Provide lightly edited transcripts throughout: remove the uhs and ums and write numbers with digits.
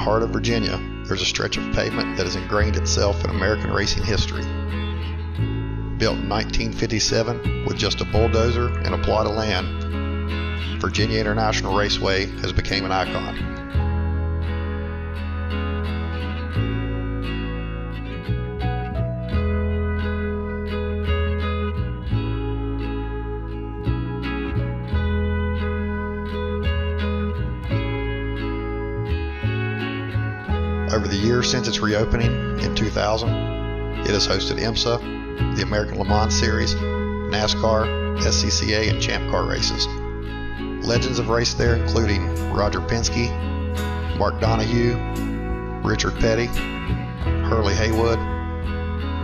heart of Virginia, there's a stretch of pavement that has ingrained itself in American racing history. Built in 1957 with just a bulldozer and a plot of land, Virginia International Raceway has become an icon. Over the years since its reopening in 2000, it has hosted IMSA, the American Le Mans Series, NASCAR, SCCA, and Champ Car races. Legends have raced there, including Roger Penske, Mark Donohue, Richard Petty, Hurley Haywood,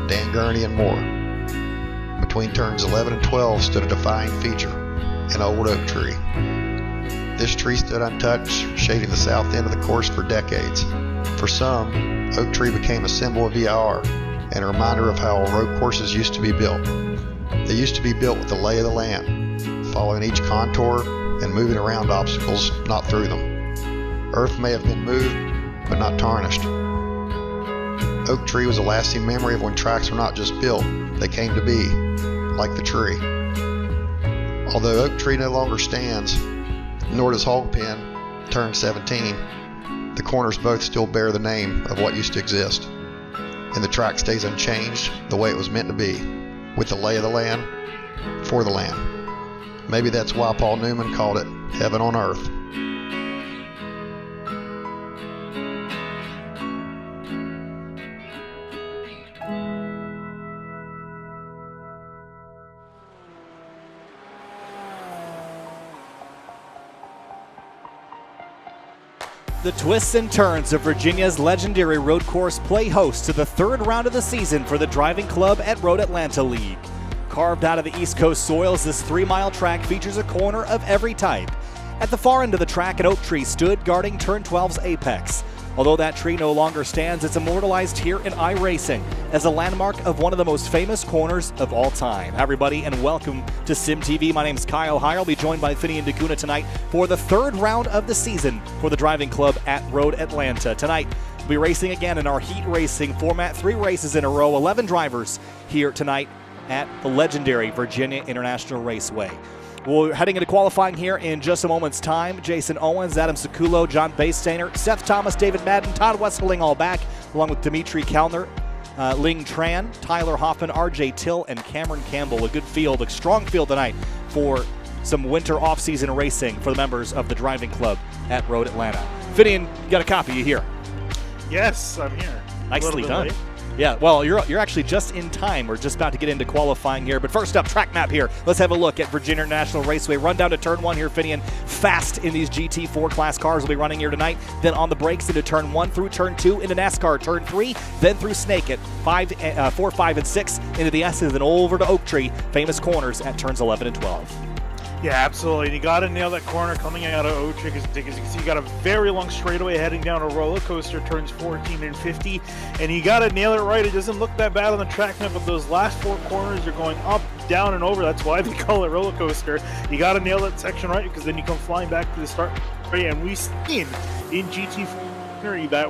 Dan Gurney, and more. Between turns 11 and 12 stood a defying feature, an old oak tree. This tree stood untouched, shading the south end of the course for decades. For some, oak tree became a symbol of VIR and a reminder of how road courses used to be built. They used to be built with the lay of the land, following each contour and moving around obstacles, not through them. Earth may have been moved, but not tarnished. Oak tree was a lasting memory of when tracks were not just built, they came to be, like the tree. Although oak tree no longer stands, nor does Hog Pen, turn 17, the corners both still bear the name of what used to exist. And the track stays unchanged the way it was meant to be, with the lay of the land, for the land. Maybe that's why Paul Newman called it heaven on earth. The twists and turns of Virginia's legendary road course play host to the third round of the season for the driving club at Road Atlanta League. Carved out of the East Coast soils, this 3-mile track features a corner of every type. At the far end of the track, an oak tree stood guarding Turn 12's apex. Although that tree no longer stands, it's immortalized here in iRacing as a landmark of one of the most famous corners of all time. Hi everybody, and welcome to Sim TV. My name is Kyle Heyer. I'll be joined by Finian DeCuna tonight for the third round of the season for the driving club at Road Atlanta. Tonight, we'll be racing again in our heat racing format, 3 races in a row, 11 drivers here tonight at the legendary Virginia International Raceway. We're heading into qualifying here in just a moment's time. Jason Owens, Adam Sekulo, John Bastainer, Seth Thomas, David Madden, Todd Westling all back, along with Dimitri Kellner, Ling Tran, Tyler Hoffman, RJ Till, and Cameron Campbell. A good field, a strong field tonight for some winter off-season racing for the members of the driving club at Road Atlanta. Finian, you got a copy, you here? Yes, I'm here. Nicely done. Late. Yeah, well, you're actually just in time. We're just about to get into qualifying here. But first up, track map here. Let's have a look at Virginia International Raceway. Run down to Turn 1 here, Finian. Fast in these GT4 class cars will be running here tonight. Then on the brakes into Turn 1 through Turn 2 into NASCAR Turn 3. Then through Snake at 4, 5, and 6 into the S's. Then over to Oak Tree. Famous corners at Turns 11 and 12. Yeah, absolutely. And you got to nail that corner coming out of Oak Tree because you can see you got a very long straightaway heading down a roller coaster, turns 14 and 50. And you got to nail it right. It doesn't look that bad on the track map, but those last 4 corners are going up, down, and over. That's why they call it roller coaster. You got to nail that section right because then you come flying back to the start. And we've seen in GT4 that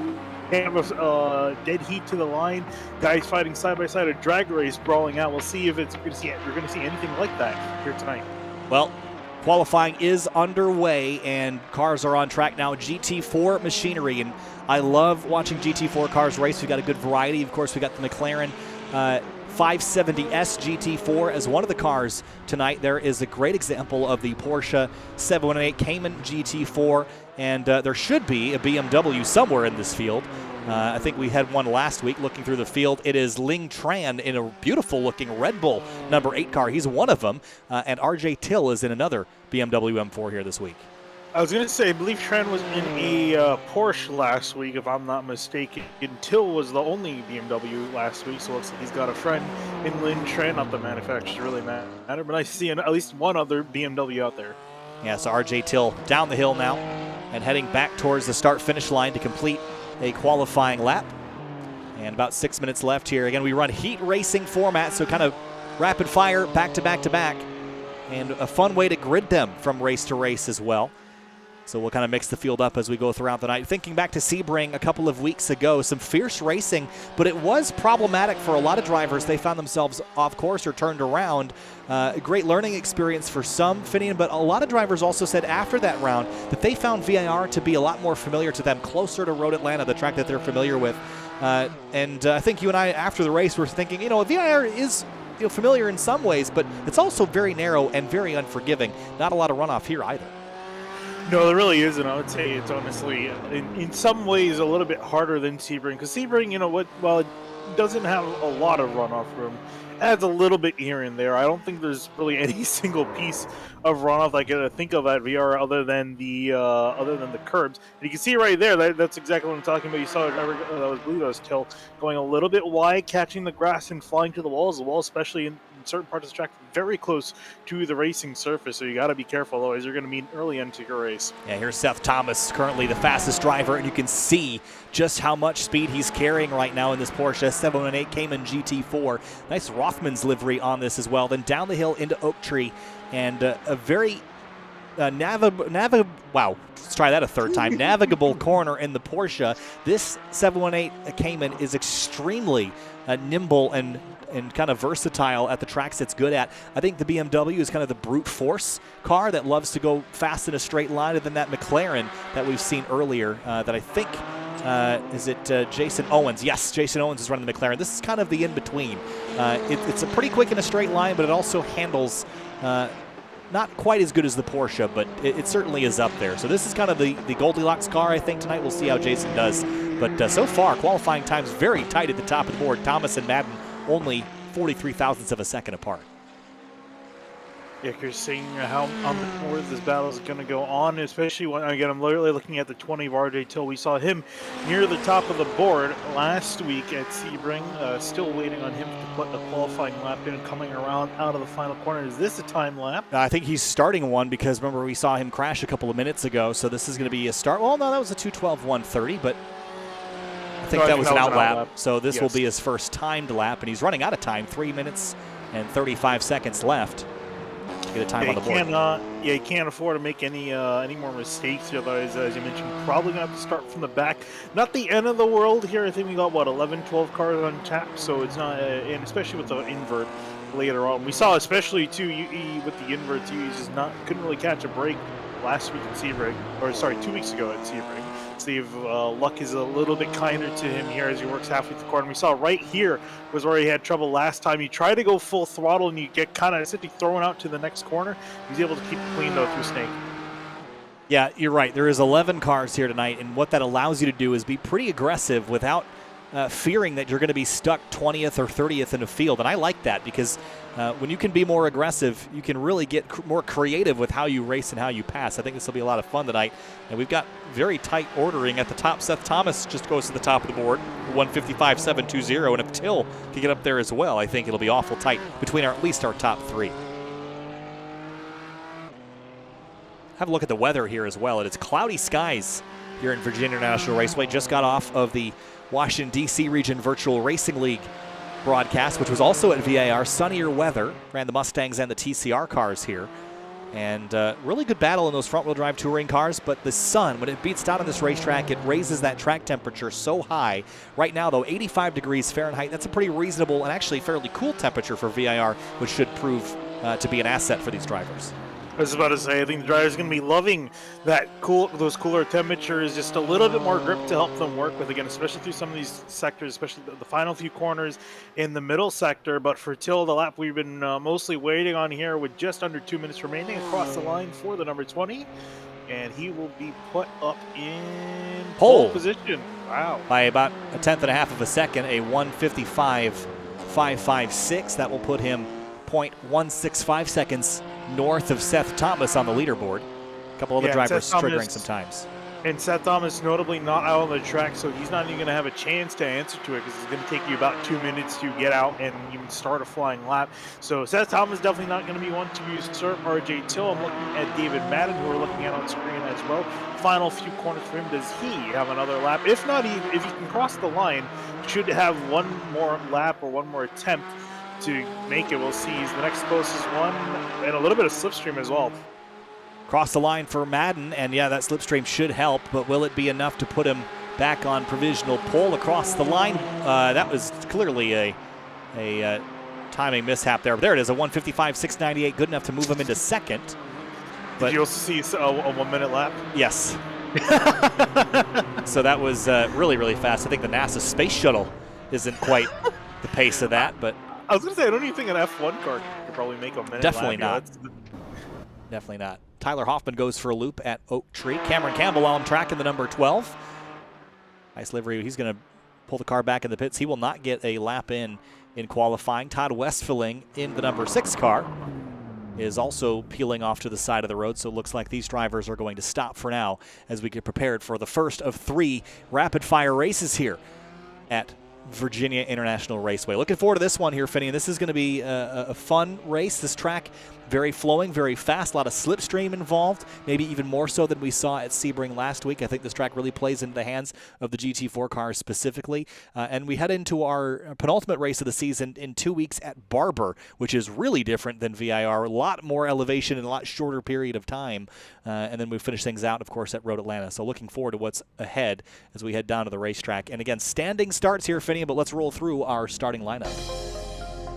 have a dead heat to the line, guys fighting side by side, a drag race brawling out. We'll see if you're going to see anything like that here tonight. Well, qualifying is underway and cars are on track now. GT4 machinery, and I love watching GT4 cars race. We've got a good variety. Of course, we got the McLaren 570S GT4 as one of the cars tonight. There is a great example of the Porsche 718 Cayman GT4, and there should be a BMW somewhere in this field. I think we had one last week looking through the field. It is Ling Tran in a beautiful-looking Red Bull number 8 car. He's one of them. And RJ Till is in another BMW M4 here this week. I was going to say, I believe Tran was in a Porsche last week, if I'm not mistaken. Till was the only BMW last week, so it looks like he's got a friend in Ling Tran. Not the manufacturers really matter, but I see at least one other BMW out there. Yeah, so RJ Till down the hill now and heading back towards the start-finish line to complete a qualifying lap. And about 6 minutes left here. Again, we run heat racing format, so kind of rapid fire, back to back to back. And a fun way to grid them from race to race as well. So we'll kind of mix the field up as we go throughout the night. Thinking back to Sebring a couple of weeks ago, some fierce racing, but it was problematic for a lot of drivers. They found themselves off course or turned around. A great learning experience for some, Finian, but a lot of drivers also said after that round that they found VIR to be a lot more familiar to them, closer to Road Atlanta, the track that they're familiar with. And I think you and I, after the race, were thinking, VIR is familiar in some ways, but it's also very narrow and very unforgiving. Not a lot of runoff here either. No, there really isn't. I would say it's honestly, in some ways, a little bit harder than Sebring. Because Sebring, while it doesn't have a lot of runoff room, adds a little bit here and there. I don't think there's really any single piece of runoff I can think of at VR other than the curbs. And you can see right there, that's exactly what I'm talking about. You saw it, I believe that was Till, going a little bit wide, catching the grass and flying to the walls. The wall, especially in certain parts of the track, very close to the racing surface, so you got to be careful, otherwise you're going to meet early into your race. Yeah, here's Seth Thomas, currently the fastest driver, and you can see just how much speed he's carrying right now in this Porsche 718 Cayman GT4. Nice Rothmans livery on this as well. Then down the hill into Oak Tree, and a very wow, let's try that a third time. Navigable corner in the Porsche. This 718 Cayman is extremely nimble and kind of versatile at the tracks it's good at. I think the BMW is kind of the brute force car that loves to go fast in a straight line, and then that McLaren that we've seen earlier that I think, is it Jason Owens? Yes, Jason Owens is running the McLaren. This is kind of the in-between. It's a pretty quick in a straight line, but it also handles not quite as good as the Porsche, but it certainly is up there. So this is kind of the Goldilocks car, I think, tonight. We'll see how Jason does. But so far, qualifying times very tight at the top of the board. Thomas and Madden only 43 thousandths of a second apart. Yeah, you're seeing how much more this battle is going to go on, especially when, again, I'm literally looking at the 20 of RJ Till. We saw him near the top of the board last week at Sebring. Still waiting on him to put the qualifying lap in, coming around out of the final corner. Is this a time lap? I think he's starting one, because remember we saw him crash a couple of minutes ago, so this is going to be a start. Well, no, that was a 2:12.130, but I think that was an out lap. So this will be his first timed lap, and he's running out of time, 3 minutes and 35 seconds left. Get a time on the board. He can't afford to make any more mistakes here. Otherwise, as you mentioned, probably going to have to start from the back. Not the end of the world here. I think we got, 11, 12 cars on tap, so it's not, and especially with the invert later on. We saw especially, too, with the invert, too, he just couldn't really catch a break last week at Sebring, or sorry, 2 weeks ago at Sebring. Steve, luck is a little bit kinder to him here as he works halfway through the corner. We saw right here was where he had trouble last time. You try to go full throttle and you get kind of simply thrown out to the next corner. He's able to keep it clean, though, through Snake. Yeah, you're right. There is 11 cars here tonight, and what that allows you to do is be pretty aggressive without fearing that you're going to be stuck 20th or 30th in a field. And I like that, because when you can be more aggressive, you can really get more creative with how you race and how you pass. I think this will be a lot of fun tonight. And we've got very tight ordering at the top. Seth Thomas just goes to the top of the board, 155.720. And if Till can get up there as well, I think it'll be awful tight between at least our top three. Have a look at the weather here as well. It's cloudy skies here in Virginia International Raceway. Just got off of the Washington, D.C. Region Virtual Racing League broadcast, which was also at VIR. Sunnier weather. Ran the Mustangs and the TCR cars here. And really good battle in those front-wheel drive touring cars, but the sun, when it beats down on this racetrack, it raises that track temperature so high. Right now, though, 85 degrees Fahrenheit. That's a pretty reasonable and actually fairly cool temperature for VIR, which should prove to be an asset for these drivers. I was about to say, I think the driver's going to be loving those cooler temperatures, just a little bit more grip to help them work with, again, especially through some of these sectors, especially the final few corners in the middle sector. But for Till, the lap we've been mostly waiting on here with just under 2 minutes remaining across the line for the number 20. And he will be put up in pole position. Wow. By about a tenth and a half of a second, a 1:55.556. That will put him 0.165 seconds north of Seth Thomas on the leaderboard. A couple other drivers triggering some times. And Seth Thomas notably not out on the track, so he's not even going to have a chance to answer to it, because it's going to take you about 2 minutes to get out and even start a flying lap. So Seth Thomas definitely not going to be one to usurp RJ Till. I'm looking at David Madden, who we're looking at on screen as well. Final few corners for him. Does he have another lap? If not, if he can cross the line, should have one more lap or one more attempt to make it. We'll see. He's the next closest one, and a little bit of slipstream as well. Across the line for Madden, and yeah, that slipstream should help, but will it be enough to put him back on provisional pole across the line? That was clearly a timing mishap there. There it is, a 1:55.698, good enough to move him into second. But did you also see a 1 minute lap? Yes. So that was really, really fast. I think the NASA space shuttle isn't quite the pace of that, but I was going to say, I don't even think an F1 car could probably make a minute definitely lap. Not. Definitely not. Tyler Hoffman goes for a loop at Oak Tree. Cameron Campbell on track in the number 12. Nice livery. He's going to pull the car back in the pits. He will not get a lap in qualifying. Todd Westfelling in the number 6 car is also peeling off to the side of the road, so it looks like these drivers are going to stop for now as we get prepared for the first of 3 rapid-fire races here at Virginia International Raceway. Looking forward to this one here, Finney. This is going to be a fun race. This track, very flowing, very fast, a lot of slipstream involved, maybe even more so than we saw at Sebring last week. I think this track really plays into the hands of the GT4 cars specifically. And we head into our penultimate race of the season in 2 weeks at Barber, which is really different than VIR. A lot more elevation in a lot shorter period of time. And then we finish things out, of course, at Road Atlanta. So looking forward to what's ahead as we head down to the racetrack. And again, standing starts here, Finney, but let's roll through our starting lineup.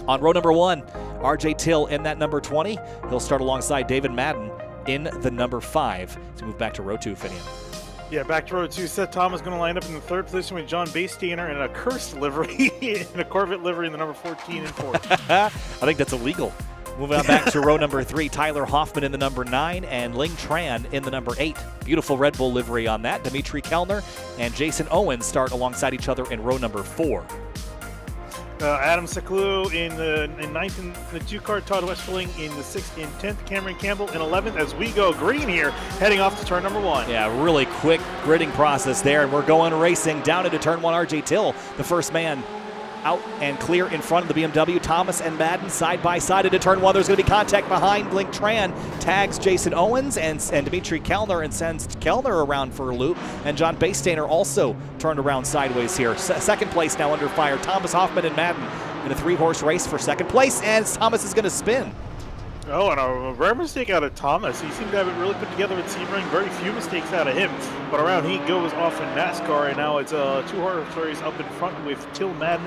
On row number 1, RJ Till in that number 20. He'll start alongside David Madden in the number 5. Let's move back to row 2, Finian. Yeah, back to row 2. Seth Thomas going to line up in the 3rd position with John Bastainer in a cursed livery, in a Corvette livery in the number 14 and 40. I think that's illegal. Moving on back to row number 3, Tyler Hoffman in the number 9 and Ling Tran in the number 8. Beautiful Red Bull livery on that. Dimitri Kellner and Jason Owens start alongside each other in row number 4. Adam Sakulu in 9th in the 2 car, Todd Westfelling in the 6th and 10th, Cameron Campbell in 11th as we go green here, heading off to turn number 1. Yeah, really quick gridding process there, and we're going racing down into turn 1. RJ Till, the first man out and clear in front of the BMW. Thomas and Madden side by side into turn 1. There's going to be contact behind. Ling Tran tags Jason Owens and Dimitri Kellner and sends Kellner around for a loop. And John Bastainer also turned around sideways here. Second place now under fire. Thomas Hoffman and Madden in a 3-horse race for second place, and Thomas is going to spin. Oh, and a rare mistake out of Thomas. He seemed to have it really put together with Sebring. Very few mistakes out of him. But around he goes off in NASCAR, and now it's a 2-horse race up in front with Till Madden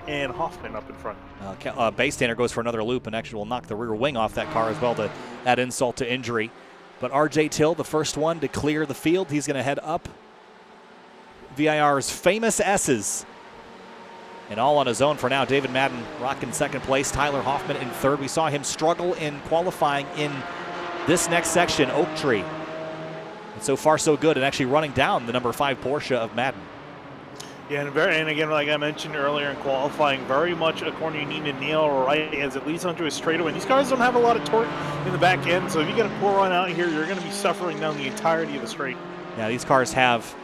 and Hoffman up in front. Bastainer goes for another loop and actually will knock the rear wing off that car as well to add insult to injury. But RJ Till, the first one to clear the field, he's going to head up VIR's famous S's. And all on his own for now. David Madden rocking second place. Tyler Hoffman in third. We saw him struggle in qualifying in this next section, Oak Tree. And so far so good, and actually running down the number 5 Porsche of Madden. Yeah, and again, like I mentioned earlier in qualifying, very much a corner you need to nail right as it leads onto a straightaway. These cars don't have a lot of torque in the back end, so if you get a poor run out here, you're going to be suffering down the entirety of the straight. Yeah, these cars have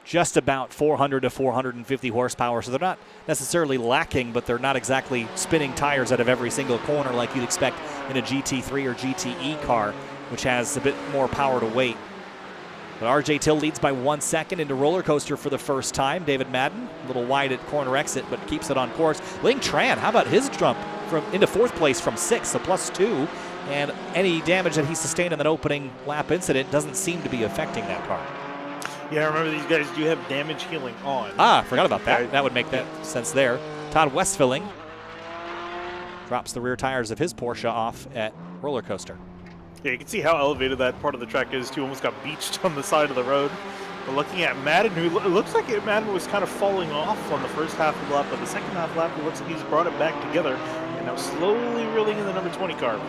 just about 400 to 450 horsepower, so they're not necessarily lacking, but they're not exactly spinning tires out of every single corner like you'd expect in a GT3 or GTE car, which has a bit more power to weight. But RJ Till leads by 1 second into roller coaster for the first time. David Madden, a little wide at corner exit, but keeps it on course. Ling Tran, how about his jump into 4th place from 6th, so +2, and any damage that he sustained in that opening lap incident doesn't seem to be affecting that car. Yeah, remember these guys do have damage healing on. Forgot about that. That would make that sense there. Todd Westfelling drops the rear tires of his Porsche off at roller coaster. Yeah, you can see how elevated that part of the track is too. Almost got beached on the side of the road. But looking at Madden, who it looks like Madden was kind of falling off on the first half of the lap, but the second half lap, it looks like he's brought it back together and now slowly reeling in the number 20 car.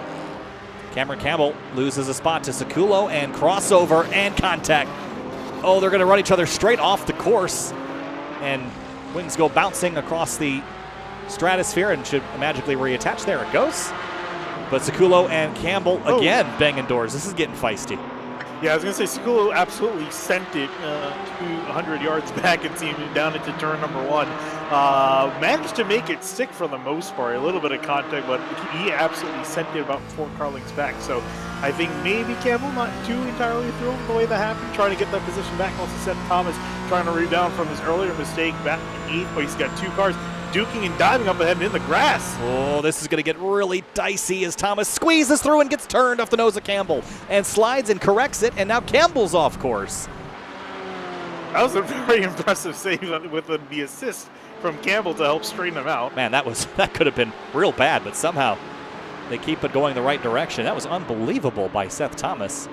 Cameron Campbell loses a spot to Sakulo, and crossover and contact. Oh, they're going to run each other straight off the course, and wings go bouncing across the stratosphere and should magically reattach. There it goes. But Sakulo and Campbell again banging doors. This is getting feisty. Yeah, I was going to say Sakulo absolutely sent it 200 yards back and seemed down into turn number 1. Managed to make it stick for the most part. A little bit of contact, but he absolutely sent it about 4 car lengths back. So I think maybe Campbell not too entirely thrilled with the way that happened, trying to get that position back. Also Seth Thomas trying to rebound from his earlier mistake back in 8th, but he's got 2 cars. duking and diving up ahead and in the grass. Oh, this is going to get really dicey as Thomas squeezes through and gets turned off the nose of Campbell and slides and corrects it, and now Campbell's off course. That was a very impressive save with the assist from Campbell to help straighten him out. Man, that could have been real bad, but somehow they keep it going the right direction. That was unbelievable by Seth Thomas.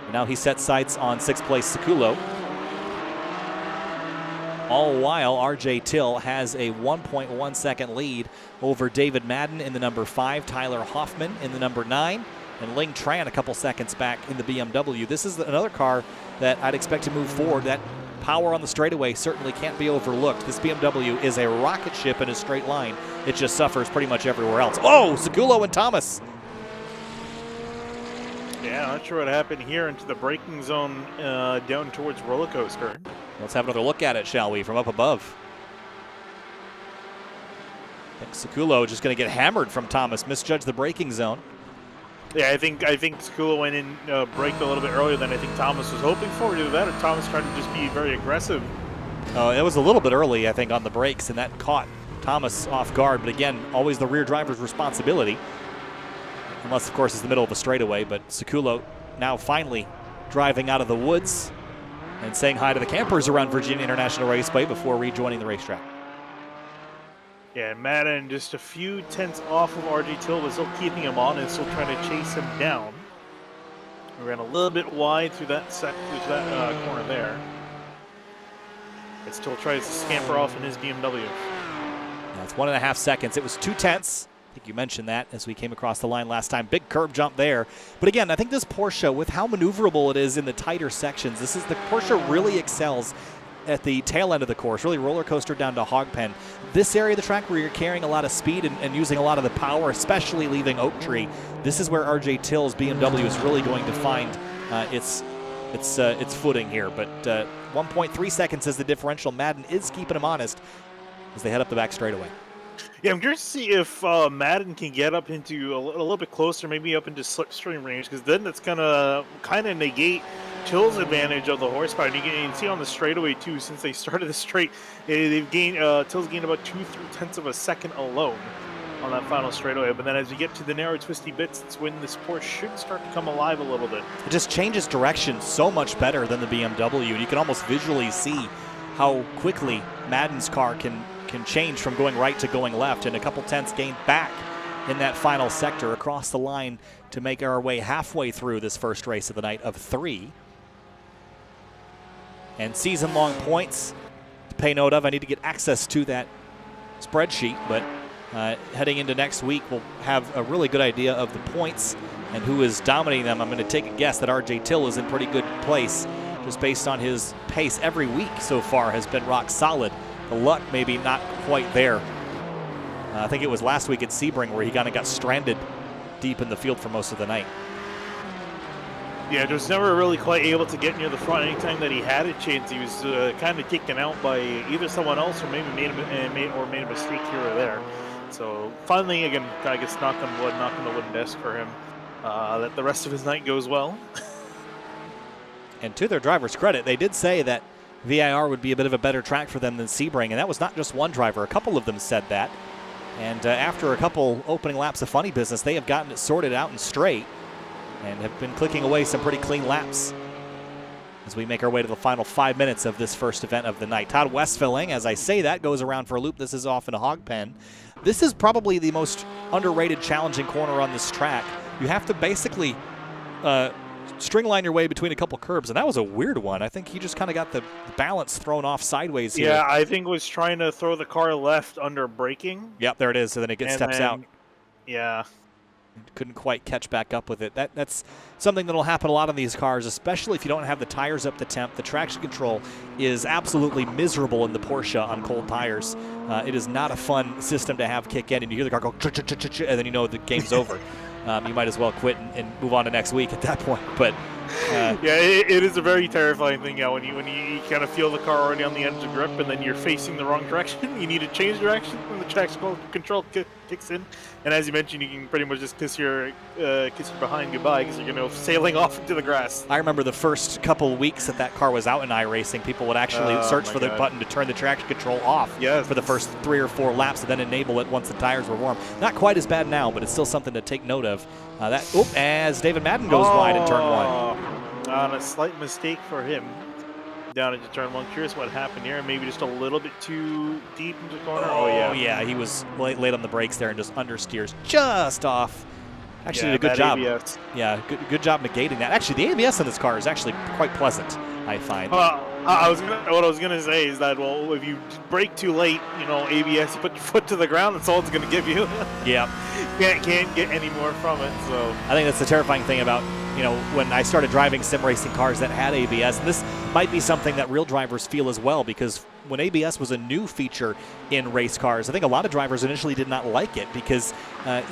And now he sets sights on 6th place Sikulo. All while RJ Till has a 1.1 second lead over David Madden in the number 5, Tyler Hoffman in the number 9, and Ling Tran a couple seconds back in the BMW. This is another car that I'd expect to move forward. That power on the straightaway certainly can't be overlooked. This BMW is a rocket ship in a straight line. It just suffers pretty much everywhere else. Oh, Sikulo and Thomas. Yeah, not sure what happened here into the braking zone down towards roller coaster. Let's have another look at it, shall we, from up above. I think Sikulo just going to get hammered from Thomas. Misjudged the braking zone. Yeah, I think Sikulo went in, braked a little bit earlier than I think Thomas was hoping for. Either that or Thomas tried to just be very aggressive. Oh, it was a little bit early, I think, on the brakes, and that caught Thomas off guard. But again, always the rear driver's responsibility. Unless, of course, it's the middle of a straightaway. But Sikulo now finally driving out of the woods and saying hi to the campers around Virginia International Raceway before rejoining the racetrack. Yeah, Madden just a few tenths off of RJ Till, but still keeping him on and still trying to chase him down. We ran a little bit wide through that corner there. It still tries to scamper off in his BMW. That's 1.5 seconds. It was 2 tenths. I think you mentioned that as we came across the line last time. Big curb jump there. But again, I think this Porsche, with how maneuverable it is in the tighter sections, the Porsche really excels at the tail end of the course, really roller coaster down to hog pen. This area of the track where you're carrying a lot of speed and using a lot of the power, especially leaving Oak Tree, this is where RJ Till's BMW is really going to find its footing here. But 1.3 seconds is the differential. Madden is keeping him honest as they head up the back straightaway. Yeah, I'm curious to see if Madden can get up into a little bit closer, maybe up into slipstream range, because then that's gonna kind of negate Till's advantage of the horsepower. And you can see on the straightaway too, since they started the straight, they've gained Till's gained about 2 tenths of a second alone on that final straightaway. But then as you get to the narrow, twisty bits, it's when this Porsche should start to come alive a little bit. It just changes direction so much better than the BMW. You can almost visually see how quickly Madden's car can change from going right to going left, and a couple tenths gained back in that final sector across the line to make our way halfway through this first race of the night of 3. And season-long points to pay note of. I need to get access to that spreadsheet, but heading into next week, we'll have a really good idea of the points and who is dominating them. I'm going to take a guess that RJ Till is in pretty good place, just based on his pace every week so far has been rock solid. The luck maybe not quite there. I think it was last week at Sebring where he kind of got stranded deep in the field for most of the night. Yeah, just never really quite able to get near the front. Anytime that he had a chance, he was kind of taken out by either someone else or maybe made a mistake here or there. So finally, again, I guess knock on the wooden desk for him, that the rest of his night goes well. And to their driver's credit, they did say that VIR would be a bit of a better track for them than Sebring, and that was not just one driver. A couple of them said that. And after a couple opening laps of funny business, they have gotten it sorted out and straight and have been clicking away some pretty clean laps as we make our way to the final 5 minutes of this first event of the night. Todd Westfilling, as I say that, goes around for a loop. This is off in a hog pen. This is probably the most underrated challenging corner on this track. You have to basically string line your way between a couple curbs, and that was a weird one. I think he just kind of got the balance thrown off sideways here. Yeah, I think was trying to throw the car left under braking. Yep, there it is, so then it steps out. Yeah. Couldn't quite catch back up with it. That's something that'll happen a lot on these cars, especially if you don't have the tires up to temp. The traction control is absolutely miserable in the Porsche on cold tires. It is not a fun system to have kick in, and you hear the car go, and then you know the game's over. You might as well quit and move on to next week at that point. But Yeah, it is a very terrifying thing. Yeah, when you kind of feel the car already on the edge of grip, and then you're facing the wrong direction. You need to change direction when the traction control kicks in. And as you mentioned, you can pretty much just kiss your behind goodbye because you're going to go sailing off into the grass. I remember the first couple of weeks that car was out in iRacing, people would actually search for the button to turn the traction control off for the first 3 or 4 laps and then enable it once the tires were warm. Not quite as bad now, but it's still something to take note of. As David Madden goes wide in turn 1. On a slight mistake for him down into turn 1. Curious what happened here. Maybe just a little bit too deep into the corner. Oh yeah, he was late on the brakes there and just understeers just off. Actually did a good job. ABS. Yeah, good job negating that. Actually, the ABS on this car is actually quite pleasant, I find. What I was gonna say is that, well, if you brake too late, ABS, you put your foot to the ground, that's all it's gonna give you. Yeah. Can't get any more from it. So I think that's the terrifying thing about, when I started driving sim racing cars that had ABS, and this might be something that real drivers feel as well, because when ABS was a new feature in race cars, I think a lot of drivers initially did not like it because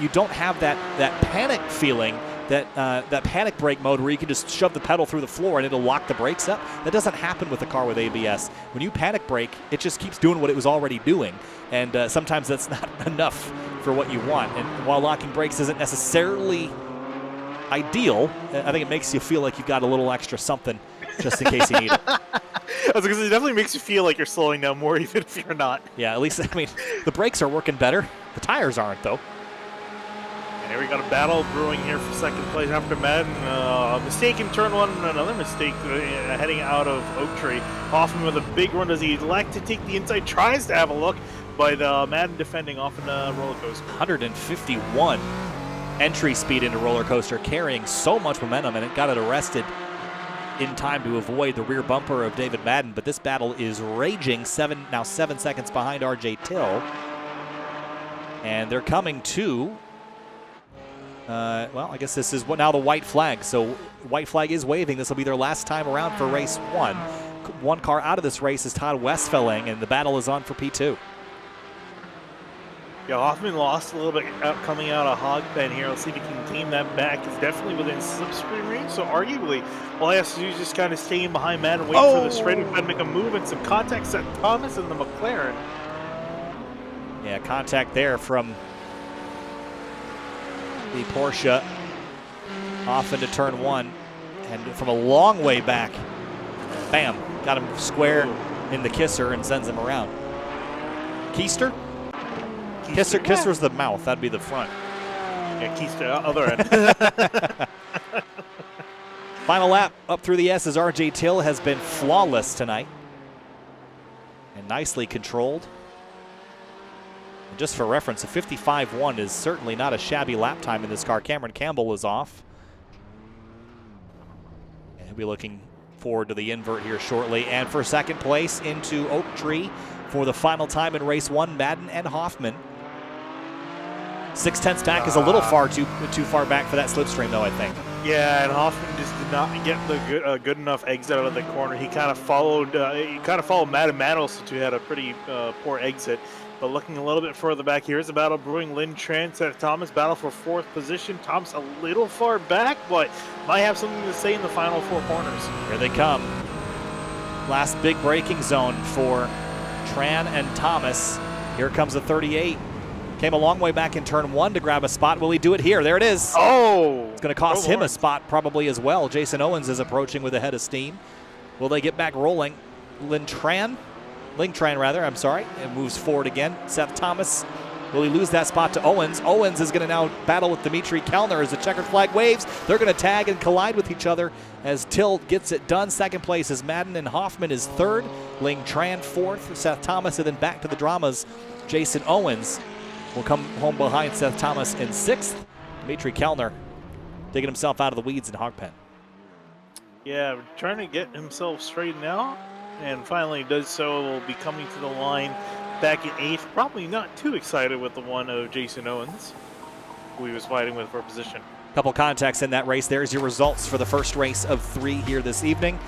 you don't have that panic feeling, that panic brake mode where you can just shove the pedal through the floor and it'll lock the brakes up. That doesn't happen with a car with ABS. When you panic brake, it just keeps doing what it was already doing, and sometimes that's not enough for what you want. And while locking brakes isn't necessarily ideal, I think it makes you feel like you've got a little extra something just in case you need it. Because it definitely makes you feel like you're slowing down more even if you're not. Yeah, at least, the brakes are working better. The tires aren't, though. And here we got a battle brewing here for second place after Madden. A mistake in turn 1, another mistake heading out of Oak Tree. Hoffman with a big run. Does he elect to take the inside? Tries to have a look, but Madden defending off in a roller coaster. 151 entry speed into roller coaster, carrying so much momentum, and it got it arrested in time to avoid the rear bumper of David Madden. But this battle is raging. Now 7 seconds behind RJ Till, and they're coming to I guess this is now the white flag. So white flag is waving. This will be their last time around for race 1. One car out of this race is Todd Westfelling, and the battle is on for P2. Yeah, Hoffman lost a little bit coming out of Hogpen here. Let's see if he can claim that back. He's definitely within slipstream range, so arguably all he has to do is just kind of stay in behind Madden, wait for the straight and make a move and some contact set Thomas and the McLaren. Yeah, contact there from the Porsche off into turn 1, and from a long way back, bam, got him square in the kisser and sends him around. Keister? Kisser's the mouth. That'd be the front. Yeah, Keister, other end. Final lap up through the S as RJ Till has been flawless tonight and nicely controlled. And just for reference, a 55.1 is certainly not a shabby lap time in this car. Cameron Campbell is off. And he'll be looking forward to the invert here shortly. And for second place into Oak Tree for the final time in race 1, Madden and Hoffman. 6/10 back is a little too far back for that slipstream, though, I think. Yeah, and Hoffman just did not get the good enough exit out of the corner. He kind of followed Madden Madelson, who had a pretty poor exit. But looking a little bit further back, here's a battle brewing. Lynn Tran, Seth Thomas battle for 4th position. Thomas a little far back, but might have something to say in the final 4 corners. Here they come. Last big braking zone for Tran and Thomas. Here comes the 38. Came a long way back in turn 1 to grab a spot. Will he do it here? There it is. Oh! It's going to cost him a spot probably as well. Jason Owens is approaching with a head of steam. Will they get back rolling? Ling Tran, I'm sorry, and moves forward again. Seth Thomas, will he lose that spot to Owens? Owens is going to now battle with Dimitri Kellner as the checkered flag waves. They're going to tag and collide with each other as Till gets it done. Second place is Madden, and Hoffman is 3rd. Ling Tran 4th. Seth Thomas, and then back to the dramas. Jason Owens will come home behind Seth Thomas in 6th. Dimitri Kellner digging himself out of the weeds in Hogpen. Yeah, trying to get himself straightened out, and finally does so. Will be coming to the line back in 8th. Probably not too excited with the one of Jason Owens, who he was fighting with for position. Couple contacts in that race. There's your results for the first race of 3 here this evening.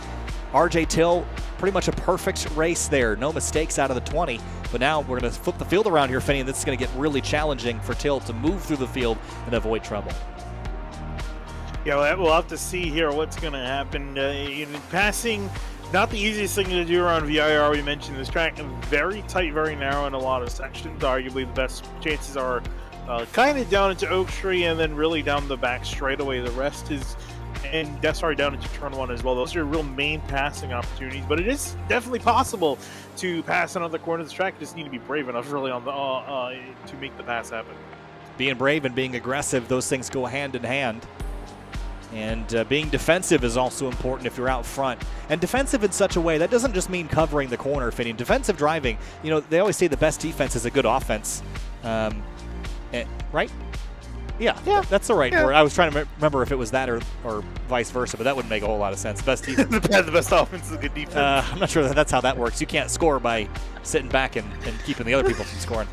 RJ Till, pretty much a perfect race there. No mistakes out of the 20. But now we're going to flip the field around here, Finney, and this is going to get really challenging for Till to move through the field and avoid trouble. Yeah, we'll have to see here what's going to happen. Passing, not the easiest thing to do around VIR. We mentioned this track very tight, very narrow in a lot of sections. Arguably, the best chances are kind of down into Oak Tree and then really down the back straightaway. The rest is, and that's already down into turn one as well. Those are real main passing opportunities, but it is definitely possible to pass another corner of the track. You just need to be brave enough really on the to make the pass happen. Being brave and being aggressive, those things go hand in hand. And being defensive is also important if you're out front. And defensive in such a way, that doesn't just mean covering the corner, Finney. Defensive driving, you know, they always say the best defense is a good offense. Right? Yeah, that's the right word. I was trying to remember if it was that or vice versa, but that wouldn't make a whole lot of sense. Best defense. The best offense is a good defense. I'm not sure that's how that works. You can't score by sitting back and keeping the other people from scoring.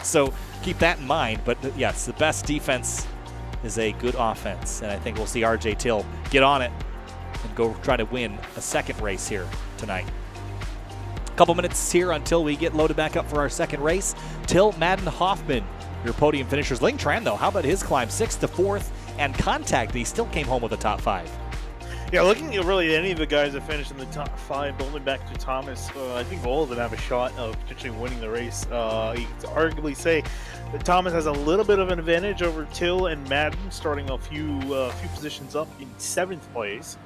So keep that in mind. But yes, the best defense is a good offense, and I think we'll see RJ Till get on it and go try to win a second race here tonight. A couple minutes here until we get loaded back up for our second race. Till, Madden, Hoffman, your podium finishers. Ling Tran, though, how about his climb? 6th to 4th, and contact, he still came home with a top 5. Yeah, looking at really any of the guys that finished in the top 5, only back to Thomas, I think all of them have a shot of potentially winning the race. You could arguably say that Thomas has a little bit of an advantage over Till and Madden, starting a few positions up in 7th place.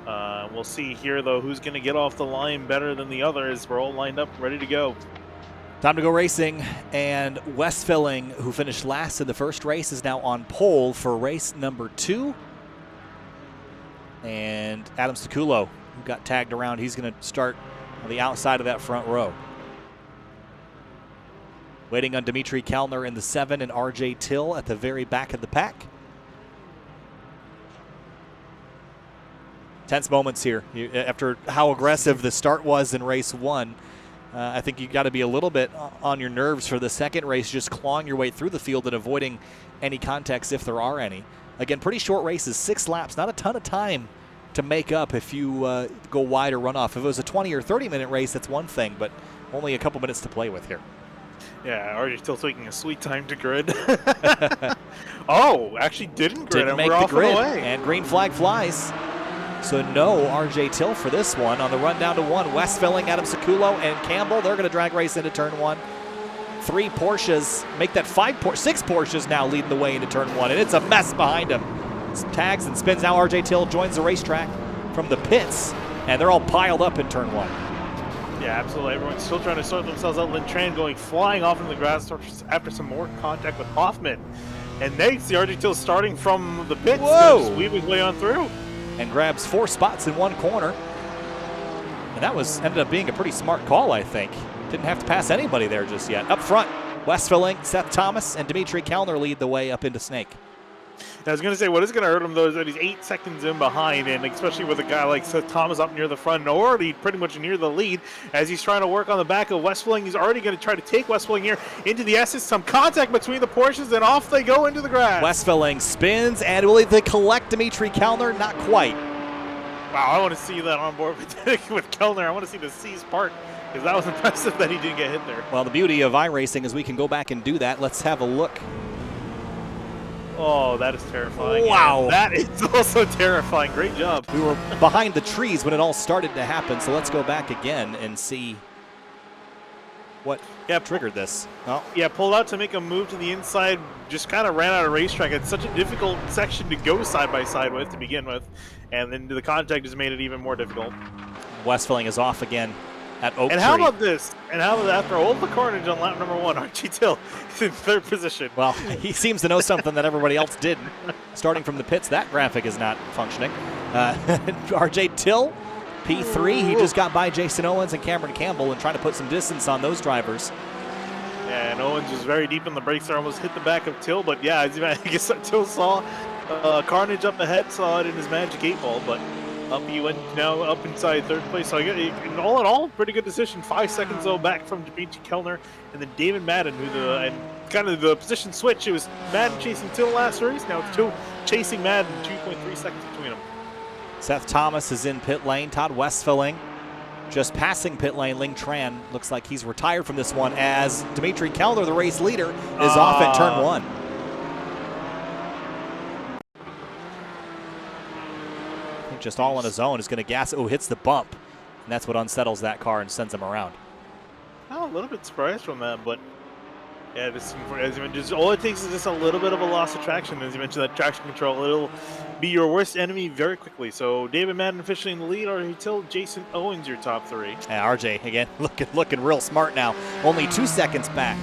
We'll see here, though, who's going to get off the line better than the others. We're all lined up, ready to go. Time to go racing, and Wes Filling, who finished last in the first race, is now on pole for race number 2. And Adam Sakulo, who got tagged around, he's going to start on the outside of that front row. Waiting on Dimitri Kellner in the 7 and RJ Till at the very back of the pack. Tense moments here. After how aggressive the start was in race 1, I think you got to be a little bit on your nerves for the second race, just clawing your way through the field and avoiding any contacts if there are any. Again, pretty short races, 6 laps, not a ton of time to make up if you go wide or run off. If it was a 20 or 30-minute race, that's one thing, but only a couple minutes to play with here. Yeah, RJ still taking a sweet time to grid. Oh, actually didn't grid. Didn't make the grid, and green flag flies. So no RJ Till for this one. On the run down to 1, Wes Filling, Adam Sakulo, and Campbell. They're going to drag race into turn 1. 3 Porsches make that 6 Porsches now leading the way into turn 1, and it's a mess behind them. Tags and spins. Now RJ Till joins the racetrack from the pits, and they're all piled up in turn 1. Yeah, absolutely. Everyone's still trying to sort themselves out. Lin Tran going flying off into the grass after some more contact with Hoffman. And next, the RJ Till starting from the pits, just weave his way on through. And grabs 4 spots in one corner. And that ended up being a pretty smart call, I think. Didn't have to pass anybody there just yet. Up front, Wes Filling, Seth Thomas, and Dimitri Kellner lead the way up into Snake. I was going to say, what is going to hurt him, though, is that he's 8 seconds in behind, and especially with a guy like Seth Thomas up near the front and already pretty much near the lead as he's trying to work on the back of Wes Filling. He's already going to try to take Wes Filling here into the S's. Some contact between the Porsches, and off they go into the grass. Wes Filling spins, and will they collect Dimitri Kellner? Not quite. Wow, I want to see that on board with Kellner. I want to see the C's part, because that was impressive that he didn't get hit there. Well, the beauty of iRacing is we can go back and do that. Let's have a look. Oh, that is terrifying. Wow. Yeah, that is also terrifying. Great job. We were behind the trees when it all started to happen, so let's go back again and see what triggered this. Oh. Yeah, pulled out to make a move to the inside, just kind of ran out of racetrack. It's such a difficult section to go side by side with to begin with, and then the contact has made it even more difficult. Wes Filling is off again at Oak Tree. And how about this? And how about after all the carnage on lap number 1, RJ Till is in 3rd position. Well, he seems to know something that everybody else didn't. Starting from the pits, that graphic is not functioning. RJ Till, P3. He just got by Jason Owens and Cameron Campbell and trying to put some distance on those drivers. Yeah, and Owens was very deep in the brakes there, almost hit the back of Till. But yeah, I guess Till saw carnage up ahead, saw it in his Magic 8-ball, but up he went, now up inside 3rd place. So all in all, pretty good decision. 5 seconds though back from Dimitri Kellner, and then David Madden, and kind of the position switch. It was Madden chasing Till last race. Now it's Till chasing Madden. 2.3 seconds between them. Seth Thomas is in pit lane. Todd Wes Filling just passing pit lane. Ling Tran looks like he's retired from this one as Dimitri Kellner, the race leader, is off at turn 1. just all on his own, is going to gas. Oh, hits the bump. And that's what unsettles that car and sends him around. I'm a little bit surprised from that, but yeah, as you mentioned, all it takes is just a little bit of a loss of traction. As you mentioned, that traction control, it'll be your worst enemy very quickly. So David Madden officially in the lead, or until Jason Owens your top three. Yeah, RJ, again, looking real smart now. Only 2 seconds back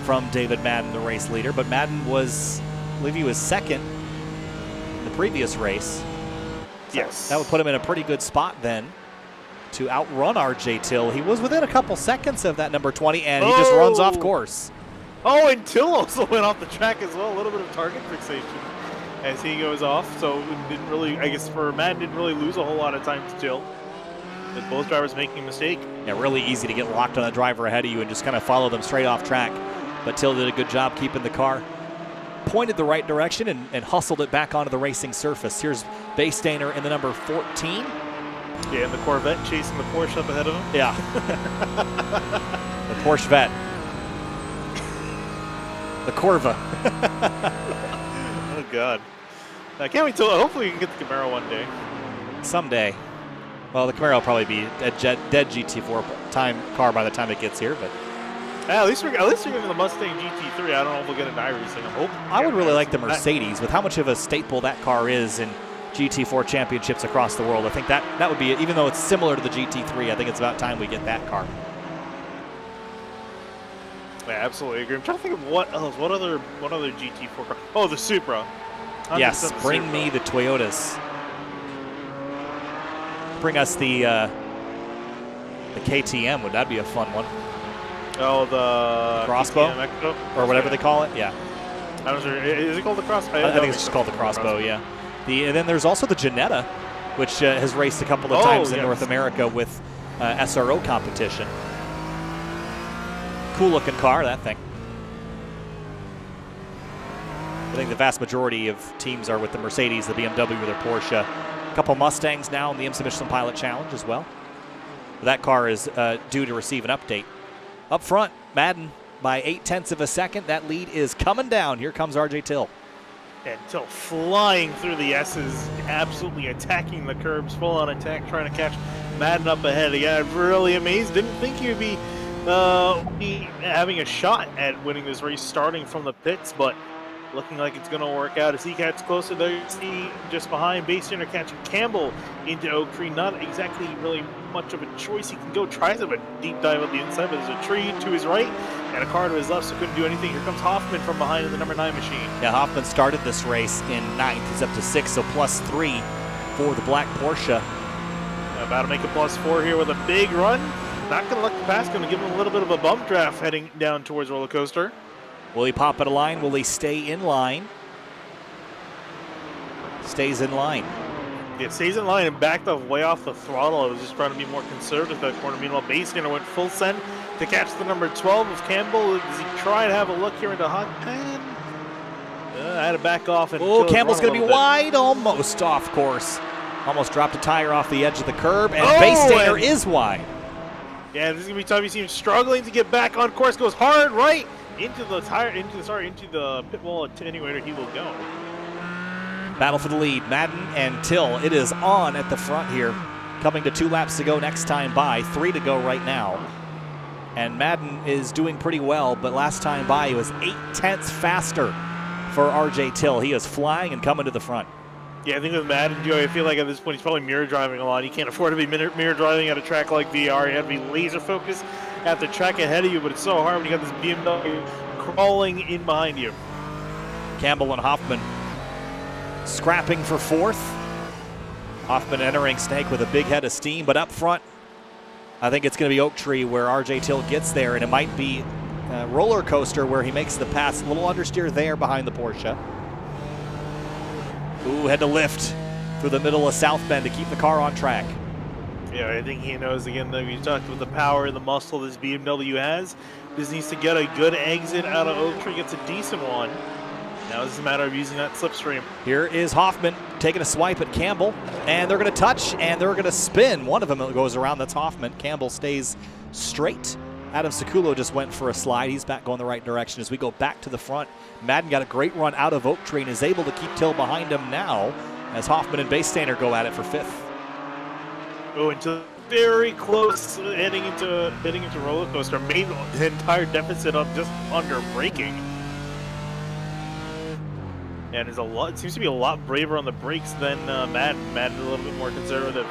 from David Madden, the race leader. But Madden was, I believe he was second in the previous race. Yes. That would put him in a pretty good spot then to outrun RJ Till. He was within a couple seconds of that number 20, and he just runs off course. Oh, and Till also went off the track as well. A little bit of target fixation as he goes off. So didn't really, I guess for Madden, didn't really lose a whole lot of time to Till. With both drivers making a mistake. Yeah, really easy to get locked on a driver ahead of you and just kind of follow them straight off track. But Till did a good job keeping the car pointed the right direction and hustled it back onto the racing surface. Here's Baystainer in the number 14. Yeah, and the Corvette chasing the Porsche up ahead of him. Yeah. The Porsche Vet. The Corva. Oh, God. I can't wait till, hopefully we can get the Camaro one day. Someday. Well, the Camaro will probably be a dead GT4 time car by the time it gets here, but at least we're getting the Mustang GT3. I don't know if we'll get an iRacing. I hope. I would really like the Mercedes with how much of a staple that car is in GT4 championships across the world. I think that would be it. Even though it's similar to the GT3, I think it's about time we get that car. Yeah, absolutely agree. I'm trying to think of what else. What other GT4 car? Oh, the Supra. Yes, bring Supra. Me the Toyotas. Bring us the KTM. Would that be a fun one? Oh, the crossbow or whatever they call it. Yeah. I was sure. Is it called the crossbow? I think it's just called the crossbow. Yeah. And then there's also the Jannetta, which has raced a couple of times in North America with SRO competition. Cool looking car, that thing. I think the vast majority of teams are with the Mercedes, the BMW, or the Porsche. A couple Mustangs now in the IMSA Michelin Pilot Challenge as well. That car is due to receive an update. Up front, Madden by 0.8 of a second. That lead is coming down. Here comes RJ Till. And Till flying through the S's, absolutely attacking the curbs, full on attack, trying to catch Madden up ahead. Again, really amazed. Didn't think he would be having a shot at winning this race starting from the pits, but looking like it's going to work out as he gets closer. There you see just behind Baystainer catching Campbell into Oak Tree. Not exactly really much of a choice. He can go try a deep dive at the inside, but there's a tree to his right and a car to his left, so couldn't do anything. Here comes Hoffman from behind in the number 9 machine. Yeah, Hoffman started this race in 9th. He's up to 6, so +3 for the black Porsche. About to make a +4 here with a big run. Not going to let the pass, going to give him a little bit of a bump draft heading down towards Roller Coaster. Will he pop at a line? Will he stay in line? Stays in line. Yeah, stays in line and backed off way off the throttle. I was just trying to be more conservative at that corner. Meanwhile, Baystainer went full send to catch the number 12 of Campbell. Does he try to have a look here into Hogman? I had to back off. And Campbell's going to be wide, almost off course. Almost dropped a tire off the edge of the curb, and Baystainer is wide. Yeah, this is going to be tough. You see him struggling to get back on course. Goes hard right into the tire, into the pit wall attenuator. He will go. Battle for the lead. Madden and Till. It is on at the front here. Coming to 2 laps to go next time by. 3 to go right now. And Madden is doing pretty well, but last time by he was 0.8 faster for RJ Till. He is flying and coming to the front. Yeah, I think with Madden, Joey, I feel like at this point he's probably mirror driving a lot. He can't afford to be mirror driving at a track like VIR. You have to be laser focused at the track ahead of you, but it's so hard when you got this BMW crawling in behind you. Campbell and Hoffman scrapping for 4th. Hoffman entering Snake with a big head of steam, but up front, I think it's going to be Oak Tree where RJ Till gets there, and it might be Roller Coaster where he makes the pass. A little understeer there behind the Porsche. Ooh, had to lift through the middle of South Bend to keep the car on track. Yeah, I think he knows, again, though, you talked with the power, the muscle this BMW has. Just needs to get a good exit out of Oak Tree, gets a decent one. Now it's a matter of using that slipstream. Here is Hoffman taking a swipe at Campbell, and they're going to touch, and they're going to spin. One of them goes around, that's Hoffman. Campbell stays straight. Adam Sikulo just went for a slide. He's back going the right direction as we go back to the front. Madden got a great run out of Oak Tree and is able to keep Till behind him now. as Hoffman and Baystainer go at it for 5th. Oh, until very close, heading into roller coaster, made the entire deficit up just under braking. And seems to be a lot braver on the brakes than Madden. Madden a little bit more conservative.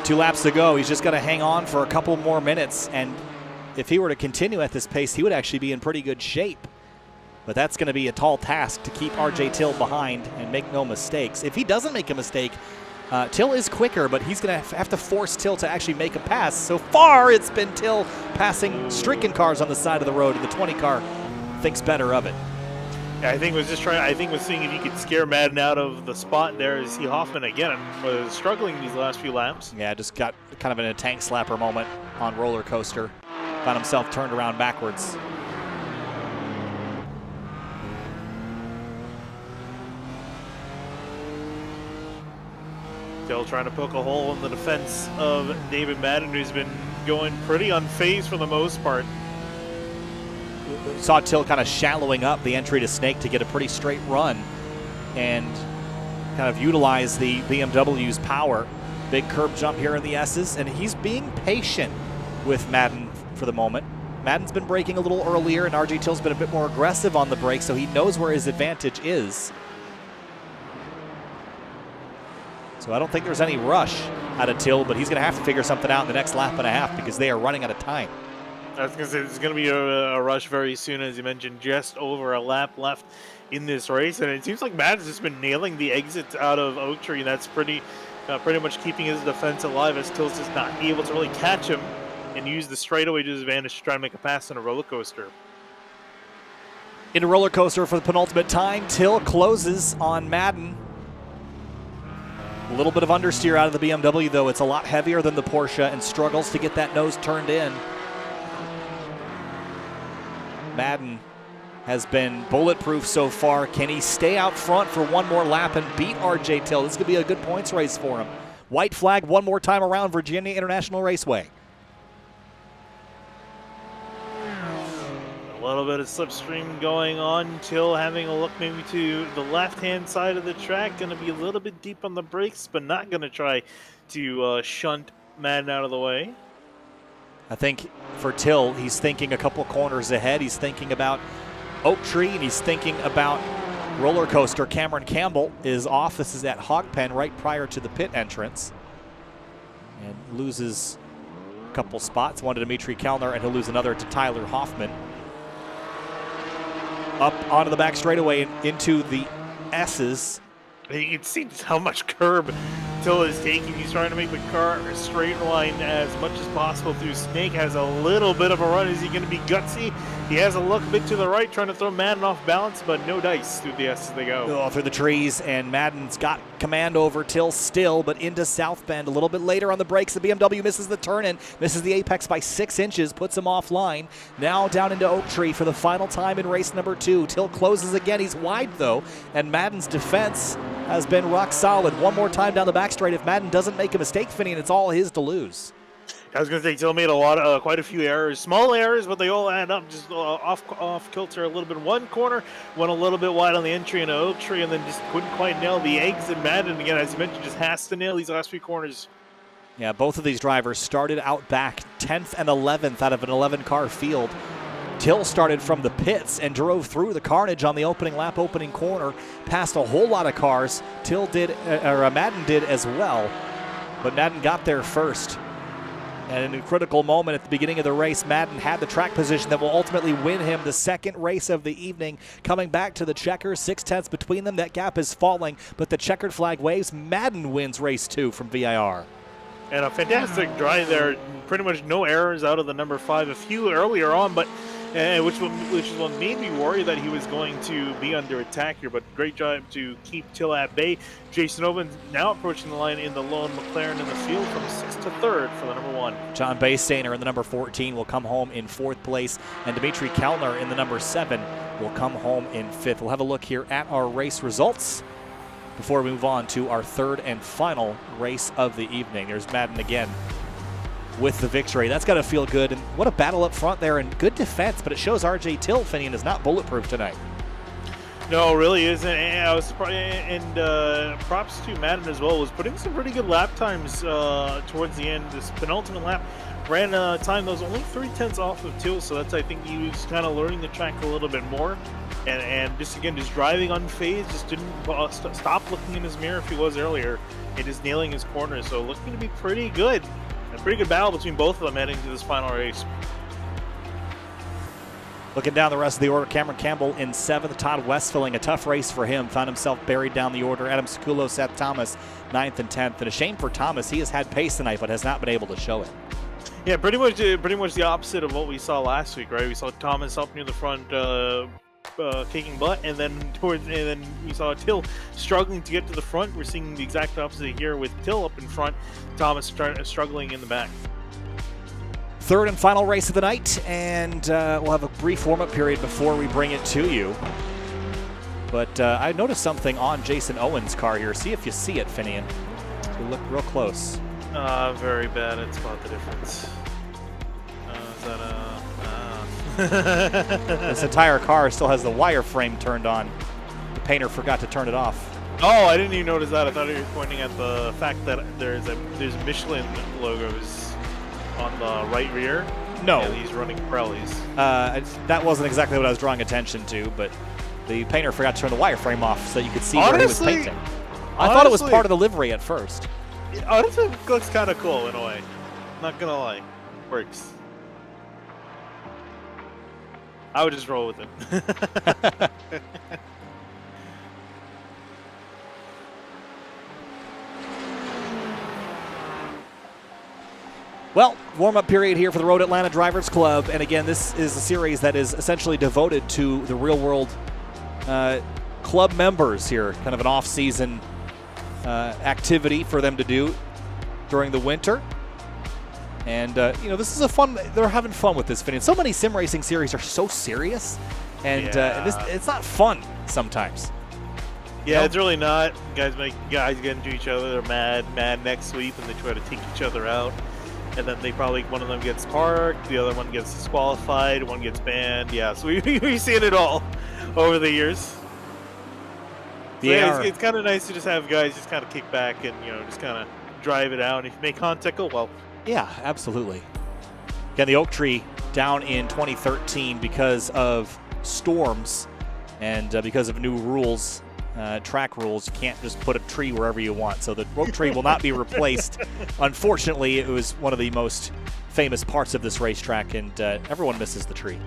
2 laps to go. He's just got to hang on for a couple more minutes, and if he were to continue at this pace, he would actually be in pretty good shape. But that's going to be a tall task to keep RJ Till behind and make no mistakes. If he doesn't make a mistake, Till is quicker, but he's going to have to force Till to actually make a pass. So far, it's been Till passing stricken cars on the side of the road, and the 20 car thinks better of it. Yeah, I think was seeing if he could scare Madden out of the spot there. As see Hoffman again was struggling these last few laps. Yeah, just got kind of in a tank slapper moment on roller coaster. Found himself turned around backwards. Still trying to poke a hole in the defense of David Madden, who's been going pretty unfazed for the most part. Saw Till kind of shallowing up the entry to Snake to get a pretty straight run and kind of utilize the BMW's power. Big curb jump here in the S's, and he's being patient with Madden for the moment. Madden's been braking a little earlier, and RJ Till's been a bit more aggressive on the brakes, so he knows where his advantage is. So I don't think there's any rush out of Till, but he's going to have to figure something out in the next lap and a half because they are running out of time. I was going to say, there's going to be a rush very soon, as you mentioned, just over a lap left in this race. And it seems like Madden's just been nailing the exits out of Oak Tree, and that's pretty much keeping his defense alive, as Till's just not able to really catch him and use the straightaway to his advantage to try and make a pass in a roller coaster. In a roller coaster for the penultimate time, Till closes on Madden. A little bit of understeer out of the BMW, though. It's a lot heavier than the Porsche and struggles to get that nose turned in. Madden has been bulletproof so far. Can he stay out front for one more lap and beat RJ Till? This could be a good points race for him. White flag one more time around Virginia International Raceway. A little bit of slipstream going on. Till having a look maybe to the left-hand side of the track. Going to be a little bit deep on the brakes, but not going to try to shunt Madden out of the way. I think for Till, he's thinking a couple corners ahead. He's thinking about Oak Tree, and he's thinking about roller coaster. Cameron Campbell is off. This is at Hog Pen right prior to the pit entrance. And loses a couple spots. One to Dimitri Kellner, and he'll lose another to Tyler Hoffman. Up onto the back straightaway and into the S's. You can see just how much curb Till is taking. He's trying to make the car a straight line as much as possible through Snake. Has a little bit of a run. Is he going to be gutsy? He has a look a bit to the right, trying to throw Madden off balance, but no dice through the S as they go. Oh, through the trees, and Madden's got command over Till still, but into South Bend. A little bit later on the brakes, the BMW misses the turn-in, misses the apex by 6 inches, puts him offline. Now down into Oak Tree for the final time in race number 2. Till closes again. He's wide, though, and Madden's defense has been rock solid. One more time down the back straight. If Madden doesn't make a mistake, Finney, and it's all his to lose. I was going to say, Till made quite a few errors. Small errors, but they all add up. Just off kilter a little bit in one corner, went a little bit wide on the entry into Oak Tree, and then just couldn't quite nail the exit. Madden, again, as you mentioned, just has to nail these last few corners. Yeah, both of these drivers started out back 10th and 11th out of an 11-car field. Till started from the pits and drove through the carnage on the opening lap, opening corner, passed a whole lot of cars. Madden did as well, but Madden got there first. And in a critical moment at the beginning of the race, Madden had the track position that will ultimately win him the second race of the evening. Coming back to the checkers, 6 tenths between them. That gap is falling, but the checkered flag waves. Madden wins race 2 from VIR. And a fantastic drive there. Pretty much no errors out of the number 5. A few earlier on, but which is what made me worry that he was going to be under attack here. But great job to keep Till at bay. Jason Owens now approaching the line in the lone McLaren in the field from 6th to 3rd for the number 1. John Baystainer in the number 14 will come home in 4th place, and Dimitri Kellner in the number 7 will come home in 5th. We'll have a look here at our race results before we move on to our 3rd and final race of the evening. There's Madden again with the victory. That's got to feel good. And what a battle up front there, and good defense, but it shows RJ Till, Finian, is not bulletproof tonight. No, it really isn't. And I was surprised. And props to Madden as well. Was putting some pretty good lap times towards the end. This penultimate lap ran a time that was only 0.3 off of Till. So that's, I think, he was kind of learning the track a little bit more. And just again, just driving unfazed, just didn't stop looking in his mirror if he was earlier, and just nailing his corners. So looking to be pretty good. A pretty good battle between both of them heading to this final race. Looking down the rest of the order, Cameron Campbell in 7th. Todd Westfilling, a tough race for him. Found himself buried down the order. Adam Sikulo, Seth Thomas, 9th and 10th. And a shame for Thomas. He has had pace tonight, but has not been able to show it. Yeah, pretty much the opposite of what we saw last week, right? We saw Thomas up near the front, kicking butt, and then we saw Till struggling to get to the front. We're seeing the exact opposite here with Till up in front, Thomas struggling in the back. Third and final race of the night, and we'll have a brief warm-up period before we bring it to you. But I noticed something on Jason Owens' car here. See if you see it, Finian. So look real close. Very bad at spot the difference. Is that This entire car still has the wireframe turned on. The painter forgot to turn it off. Oh, I didn't even notice that. I thought you were pointing at the fact that there's Michelin logos on the right rear. No. And he's running Pirellis. That wasn't exactly what I was drawing attention to, but the painter forgot to turn the wireframe off so you could see where he was painting. I thought it was part of the livery at first. Honestly, it looks kind of cool in a way. Not gonna lie. Works. I would just roll with it. Well, warm-up period here for the Road Atlanta Drivers Club, and again, this is a series that is essentially devoted to the real-world club members here, kind of an off-season activity for them to do during the winter. And, this is a fun, they're having fun with this, Finian. So many sim racing series are so serious, and it's not fun sometimes. Yeah, it's really not. Guys get into each other, they're mad neck sweep, and they try to take each other out. And then one of them gets parked, the other one gets disqualified, one gets banned. Yeah, so we've seen it all over the years. So it's kind of nice to just have guys just kind of kick back and, just kind of drive it out. And if you make contact, go well. Yeah, absolutely. Again, the oak tree down in 2013 because of storms and because of new rules. Track rules, you can't just put a tree wherever you want. So the oak tree will not be replaced. Unfortunately, it was one of the most famous parts of this racetrack, and everyone misses the tree.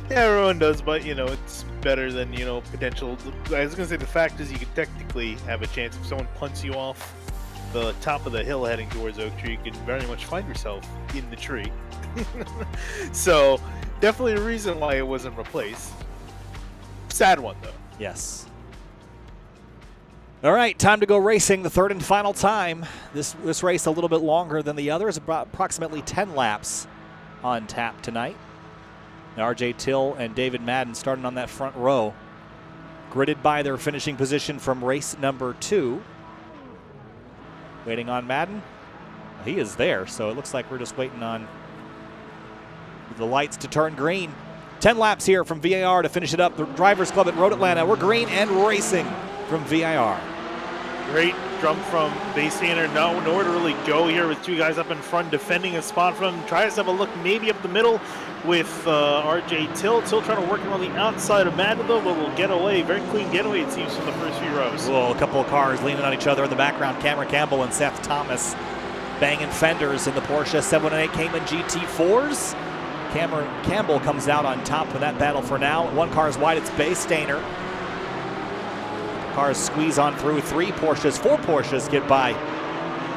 Yeah, everyone does, but, it's better than, potential. I was going to say the fact is you could technically have a chance if someone punts you off the top of the hill heading towards oak tree, you can very much find yourself in the tree. So definitely a reason why it wasn't replaced. Sad one, though. Yes. All right, time to go racing. The third and final time. This race a little bit longer than the others, about approximately 10 laps on tap tonight. RJ Till and David Madden starting on that front row, gridded by their finishing position from race number 2. Waiting on Madden. He is there, so it looks like we're just waiting on the lights to turn green. 10 laps here from VIR to finish it up. The Drivers Club at Road Atlanta. We're green and racing from VIR. Great drum from base standard. Nowhere to really go here with two guys up in front defending a spot from him. Tries to have a look maybe up the middle with RJ Till. Till trying to work him on the outside of Madden, though, but will get away. Very clean getaway, it seems, from the first few rows. Well, a couple of cars leaning on each other in the background. Cameron Campbell and Seth Thomas banging fenders in the Porsche 718 Cayman GT4s. Cameron Campbell comes out on top of that battle for now. One car is wide, it's Bay Stainer. Cars squeeze on through. 4 Porsches get by.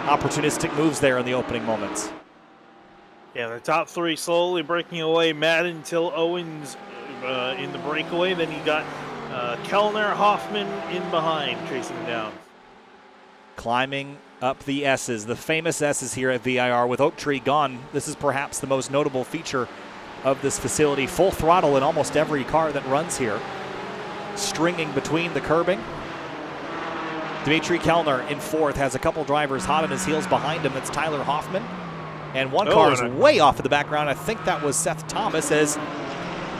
Opportunistic moves there in the opening moments. Yeah, the top 3 slowly breaking away. Madden, Till, Owens in the breakaway. Then you got Kellner, Hoffman in behind, chasing them down. Climbing up the S's, the famous S's here at VIR with Oak Tree gone. This is perhaps the most notable feature of this facility. Full throttle in almost every car that runs here. Stringing between the curbing. Dimitri Kellner in 4th, has a couple drivers hot on his heels behind him. That's Tyler Hoffman. And one car is way off in the background. I think that was Seth Thomas as a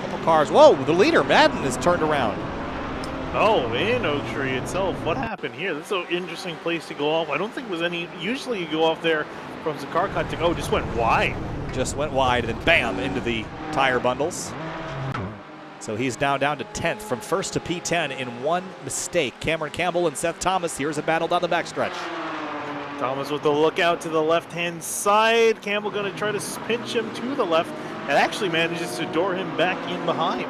couple cars. Whoa, the leader, Madden, is turned around. Oh, in Oak Tree itself. What happened here? This is an interesting place to go off. I don't think there was any. Usually you go off there from the car contact. Oh, just went wide. Just went wide and then bam, into the tire bundles. So he's now down to 10th from first to P10 in one mistake. Cameron Campbell and Seth Thomas. Here's a battle down the backstretch. Thomas with the lookout to the left-hand side. Campbell going to try to pinch him to the left and actually manages to door him back in behind.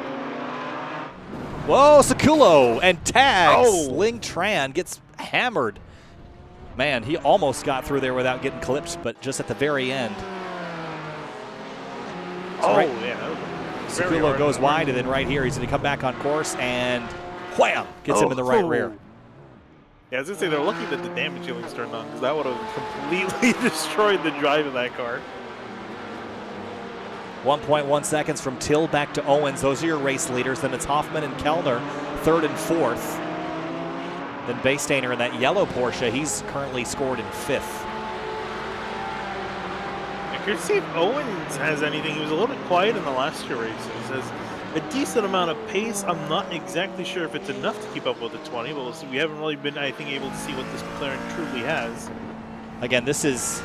Whoa, Sakulo and tags. Oh. Ling Tran gets hammered. Man, he almost got through there without getting clipped, but just at the very end. So Yeah. Sakulo goes wide, and then right here he's going to come back on course and wham! Gets him in the right rear. Yeah, I was going to say they're lucky that the damage ceiling's turned on because that would have completely destroyed the drive of that car. 1.1 seconds from Till back to Owens. Those are your race leaders. Then it's Hoffman and Kellner, third and fourth. Then Baystainer in that yellow Porsche, he's currently scored in fifth. I could see if Owens has anything. He was a little bit quiet in the last two races. Has a decent amount of pace. I'm not exactly sure if it's enough to keep up with the 20, but we'll see. We haven't really been, I think, able to see what this McLaren truly has. Again, this is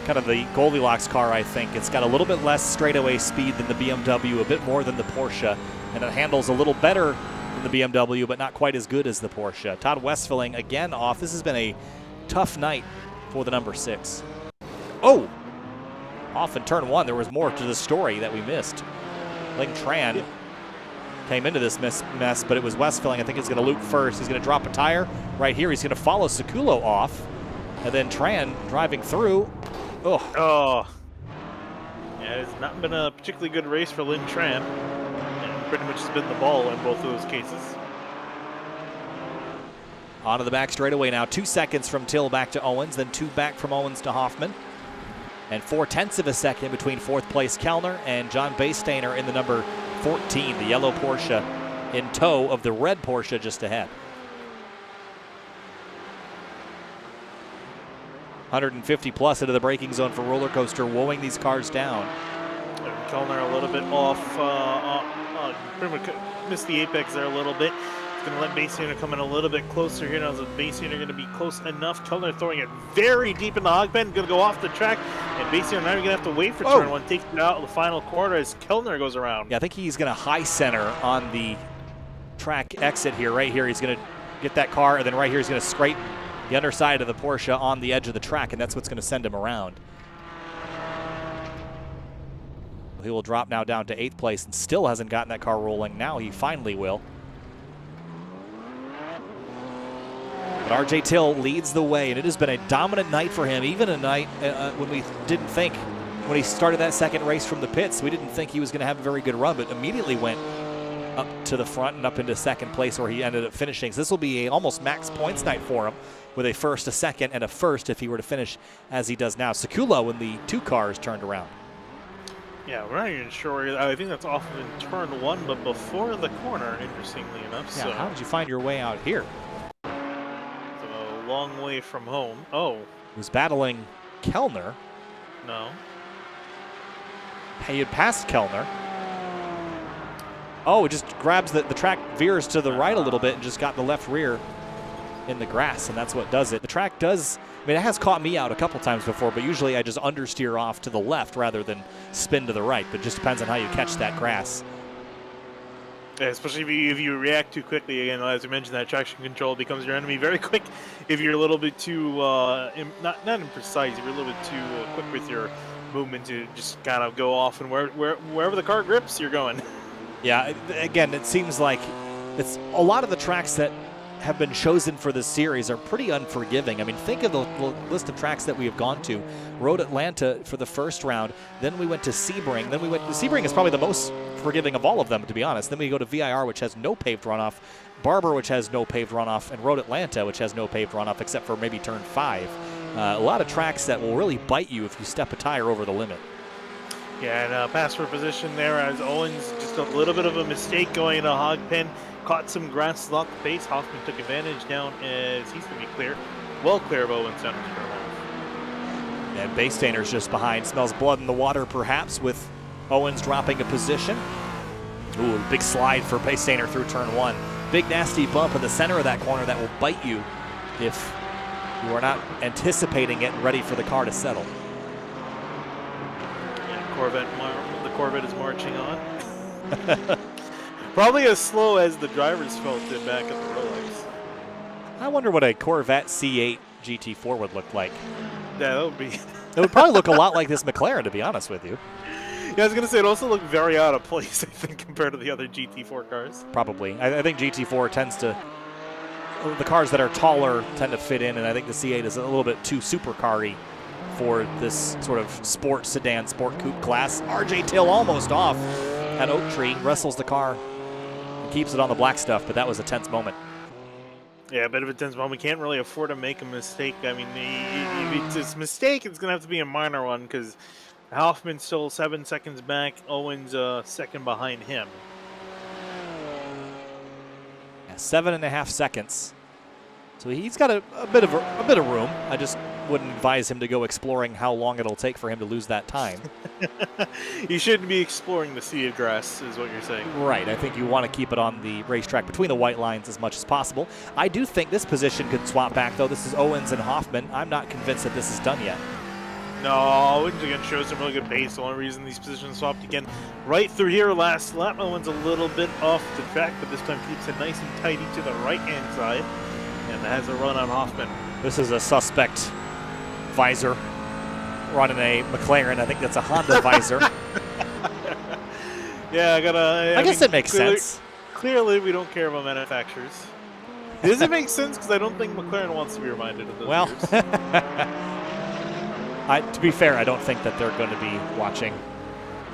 kind of the Goldilocks car, I think. It's got a little bit less straightaway speed than the BMW, a bit more than the Porsche, and it handles a little better than the BMW, but not quite as good as the Porsche. Todd Westphaling again off. This has been a tough night for the number 6. Oh! Off in turn 1. There was more to the story that we missed. Ling Tran came into this mess, but it was Westphaling. I think he's going to loop first. He's going to drop a tire right here. He's going to follow Sakulo off, and then Tran driving through. Oh. Yeah, it's not been a particularly good race for Ling Tran. And pretty much has been the ball in both of those cases. Onto the back straightaway now. 2 seconds from Till back to Owens, then 2 back from Owens to Hoffman. And 0.4 of a second between fourth place Kellner and John Baystainer in the number 14, the yellow Porsche in tow of the red Porsche just ahead. 150 plus into the braking zone for Roller Coaster, wowing these cars down. Kellner a little bit off, pretty much missed the apex there a little bit. He's going to let Baystainer come in a little bit closer here. Now is Baystainer going to be close enough? Kellner throwing it very deep in the hog pen, going to go off the track, and Baystainer now going to have to wait for turn 1, taking it out in the final quarter as Kellner goes around. Yeah, I think he's going to high center on the track exit here. Right here, he's going to get that car, and then right here he's going to scrape the underside of the Porsche on the edge of the track, and that's what's going to send him around. He will drop now down to 8th place and still hasn't gotten that car rolling. Now he finally will. But RJ Till leads the way, and it has been a dominant night for him, even a night when we didn't think, when he started that second race from the pits, we didn't think he was going to have a very good run, but immediately went up to the front and up into second place where he ended up finishing. So this will be a almost max points night for him, with a first, a second, and a first if he were to finish as he does now. Sakulo when the 2 cars turned around. Yeah, we're not even sure. I think that's off in turn 1, but before the corner, interestingly enough. Yeah, so how did you find your way out here? It's a long way from home. Oh. He was battling Kellner. No. He had passed Kellner. Oh, it just grabs the track, veers to the right a little bit, and just got the left rear in the grass, and that's what does it. The track does, I mean, it has caught me out a couple times before, but usually I just understeer off to the left rather than spin to the right, but it just depends on how you catch that grass. Yeah, especially if you react too quickly. Again, as I mentioned, that traction control becomes your enemy very quick if you're a little bit too, not imprecise, if you're a little bit too quick with your movement to just kind of go off, and wherever the car grips, you're going. Yeah, again, it seems like it's a lot of the tracks that have been chosen for this series are pretty unforgiving. I mean, think of the list of tracks that we have gone to. Road Atlanta for the first round, then we went to Sebring, then we went to Sebring is probably the most forgiving of all of them, to be honest. Then we go to VIR, which has no paved runoff, Barber, which has no paved runoff, and Road Atlanta, which has no paved runoff except for maybe turn 5. A lot of tracks that will really bite you if you step a tire over the limit. Yeah, and pass for position there as Owens, just a little bit of a mistake going into hog pen. Caught some grass, locked the base. Hoffman took advantage down as he's going to be clear. Well clear of Owens down to turn 1. And Baystainer's just behind. Smells blood in the water, perhaps, with Owens dropping a position. Ooh, big slide for Baystainer through turn 1. big nasty bump in the center of that corner that will bite you if you are not anticipating it and ready for the car to settle. Yeah, the Corvette is marching on. Probably as slow as the drivers felt it back at the Rolex. I wonder what a Corvette C8 GT4 would look like. Yeah, that would be. It would probably look a lot like this McLaren, to be honest with you. Yeah, I was going to say, it also looked very out of place, I think, compared to the other GT4 cars. Probably. I think GT4 tends to, the cars that are taller tend to fit in, and I think the C8 is a little bit too supercar-y for this sort of sport sedan, sport coupe class. RJ Till almost off at Oak Tree, wrestles the car and keeps it on the black stuff, but that was a tense moment. Yeah, a bit of a tense moment. We can't really afford to make a mistake. I mean, if it's a mistake, it's going to have to be a minor one, because Hoffman's still 7 seconds back. Owens second behind him. Yeah, 7.5 seconds. So he's got a bit of room. I just wouldn't advise him to go exploring how long it'll take for him to lose that time. You shouldn't be exploring the sea of grass, is what you're saying. Right. I think you want to keep it on the racetrack between the white lines as much as possible. I do think this position could swap back, though. This is Owens and Hoffman. I'm not convinced that this is done yet. No, Owens again shows some really good pace. The only reason these positions swapped again right through here last lap. Owens a little bit off the track, but this time keeps it nice and tidy to the right-hand side. And has a run on Hoffman. This is a suspect visor running a McLaren. I think that's a Honda visor. Yeah, I guess it makes sense. Clearly, we don't care about manufacturers. Does it make sense? Because I don't think McLaren wants to be reminded of those years. To be fair, I don't think that they're going to be watching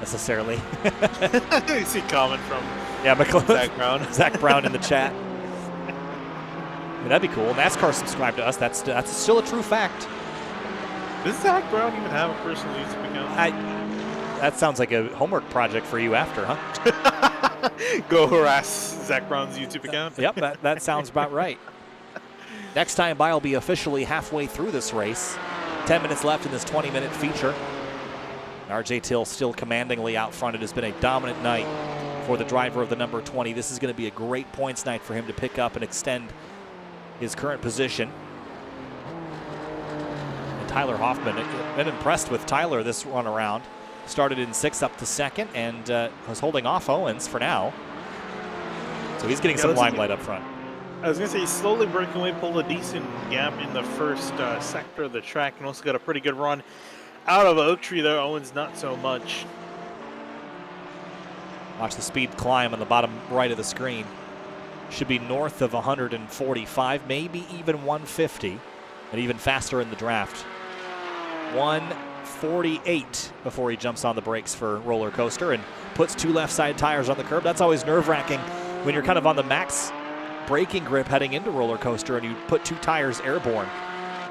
necessarily. You see comment from McLaren. Zach Brown in the chat. I mean, that'd be cool. NASCAR subscribe to us. That's still a true fact. Does Zach Brown even have a personal YouTube account? That sounds like a homework project for you after, huh? Go harass Zach Brown's YouTube account? Yep, that sounds about right. Next time by, will be officially halfway through this race. 10 minutes left in this 20-minute feature. RJ Till still commandingly out front. It has been a dominant night for the driver of the number 20. This is going to be a great points night for him to pick up and extend his current position. And Tyler Hoffman, been impressed with Tyler this run around. Started in 6th up to 2nd and was holding off Owens for now. So he's getting some limelight up front. I was going to say, he's slowly breaking away, pulled a decent gap in the first sector of the track, and also got a pretty good run out of Oak Tree there. Owens not so much. Watch the speed climb on the bottom right of the screen. Should be north of 145, maybe even 150, and even faster in the draft. 148 before he jumps on the brakes for Roller Coaster and puts 2 left side tires on the curb. That's always nerve-wracking when you're kind of on the max braking grip heading into Roller Coaster and you put 2 tires airborne.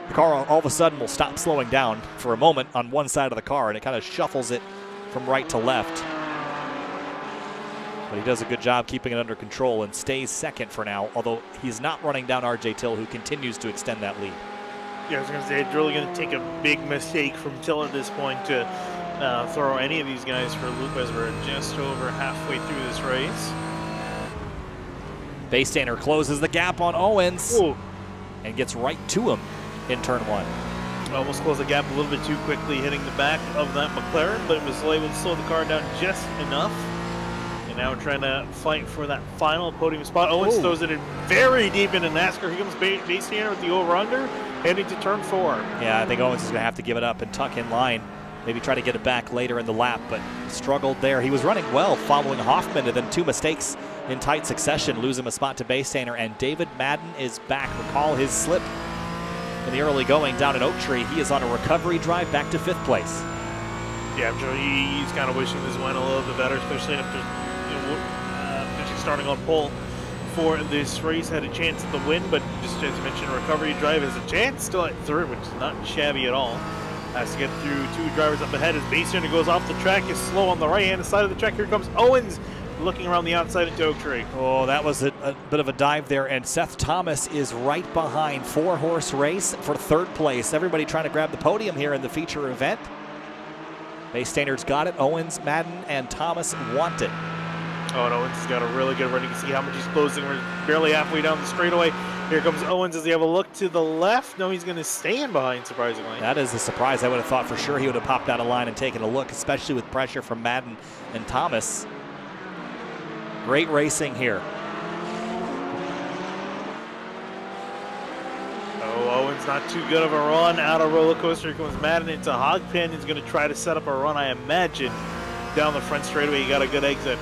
The car all of a sudden will stop slowing down for a moment on one side of the car, and it kind of shuffles it from right to left. But he does a good job keeping it under control and stays 2nd for now, although he's not running down RJ Till, who continues to extend that lead. Yeah, I was going to say, it's really going to take a big mistake from Till at this point to throw any of these guys for a loop, as we're just over halfway through this race. Baystander closes the gap on Owens. Ooh. And gets right to him in turn 1. Almost closed the gap a little bit too quickly, hitting the back of that McLaren, but it was able to slow the car down just enough. And now we're trying to fight for that final podium spot. Owens throws it in very deep into NASCAR. Here comes Baystander with the over-under, heading to turn 4. Yeah, I think Owens is going to have to give it up and tuck in line. Maybe try to get it back later in the lap, but struggled there. He was running well following Hoffman, and then 2 mistakes in tight succession, lose him a spot to Baystander, and David Madden is back. Recall his slip in the early going down at Oak Tree. He is on a recovery drive back to 5th place. Yeah, I'm sure he's kind of wishing this went a little bit better, especially after starting on pole for this race. Had a chance at the win, but just as you mentioned, recovery drive has a chance still at 3rd, which is not shabby at all. Has to get through 2 drivers up ahead as Baystander goes off the track, is slow on the right-hand side of the track. Here comes Owens looking around the outside into Oak Tree. Oh, that was a bit of a dive there, and Seth Thomas is right behind. 4-horse race for 3rd place. Everybody trying to grab the podium here in the feature event. Baystander's got it. Owens, Madden, and Thomas want it. Oh, and Owens has got a really good run. You can see how much he's closing. We're barely halfway down the straightaway. Here comes Owens. Does he have a look to the left? No, he's going to stay in behind, surprisingly. That is a surprise. I would have thought for sure he would have popped out of line and taken a look, especially with pressure from Madden and Thomas. Great racing here. Oh, Owens not too good of a run out of roller coaster. Here comes Madden into hog pen. He's going to try to set up a run, I imagine. Down the front straightaway, he got a good exit.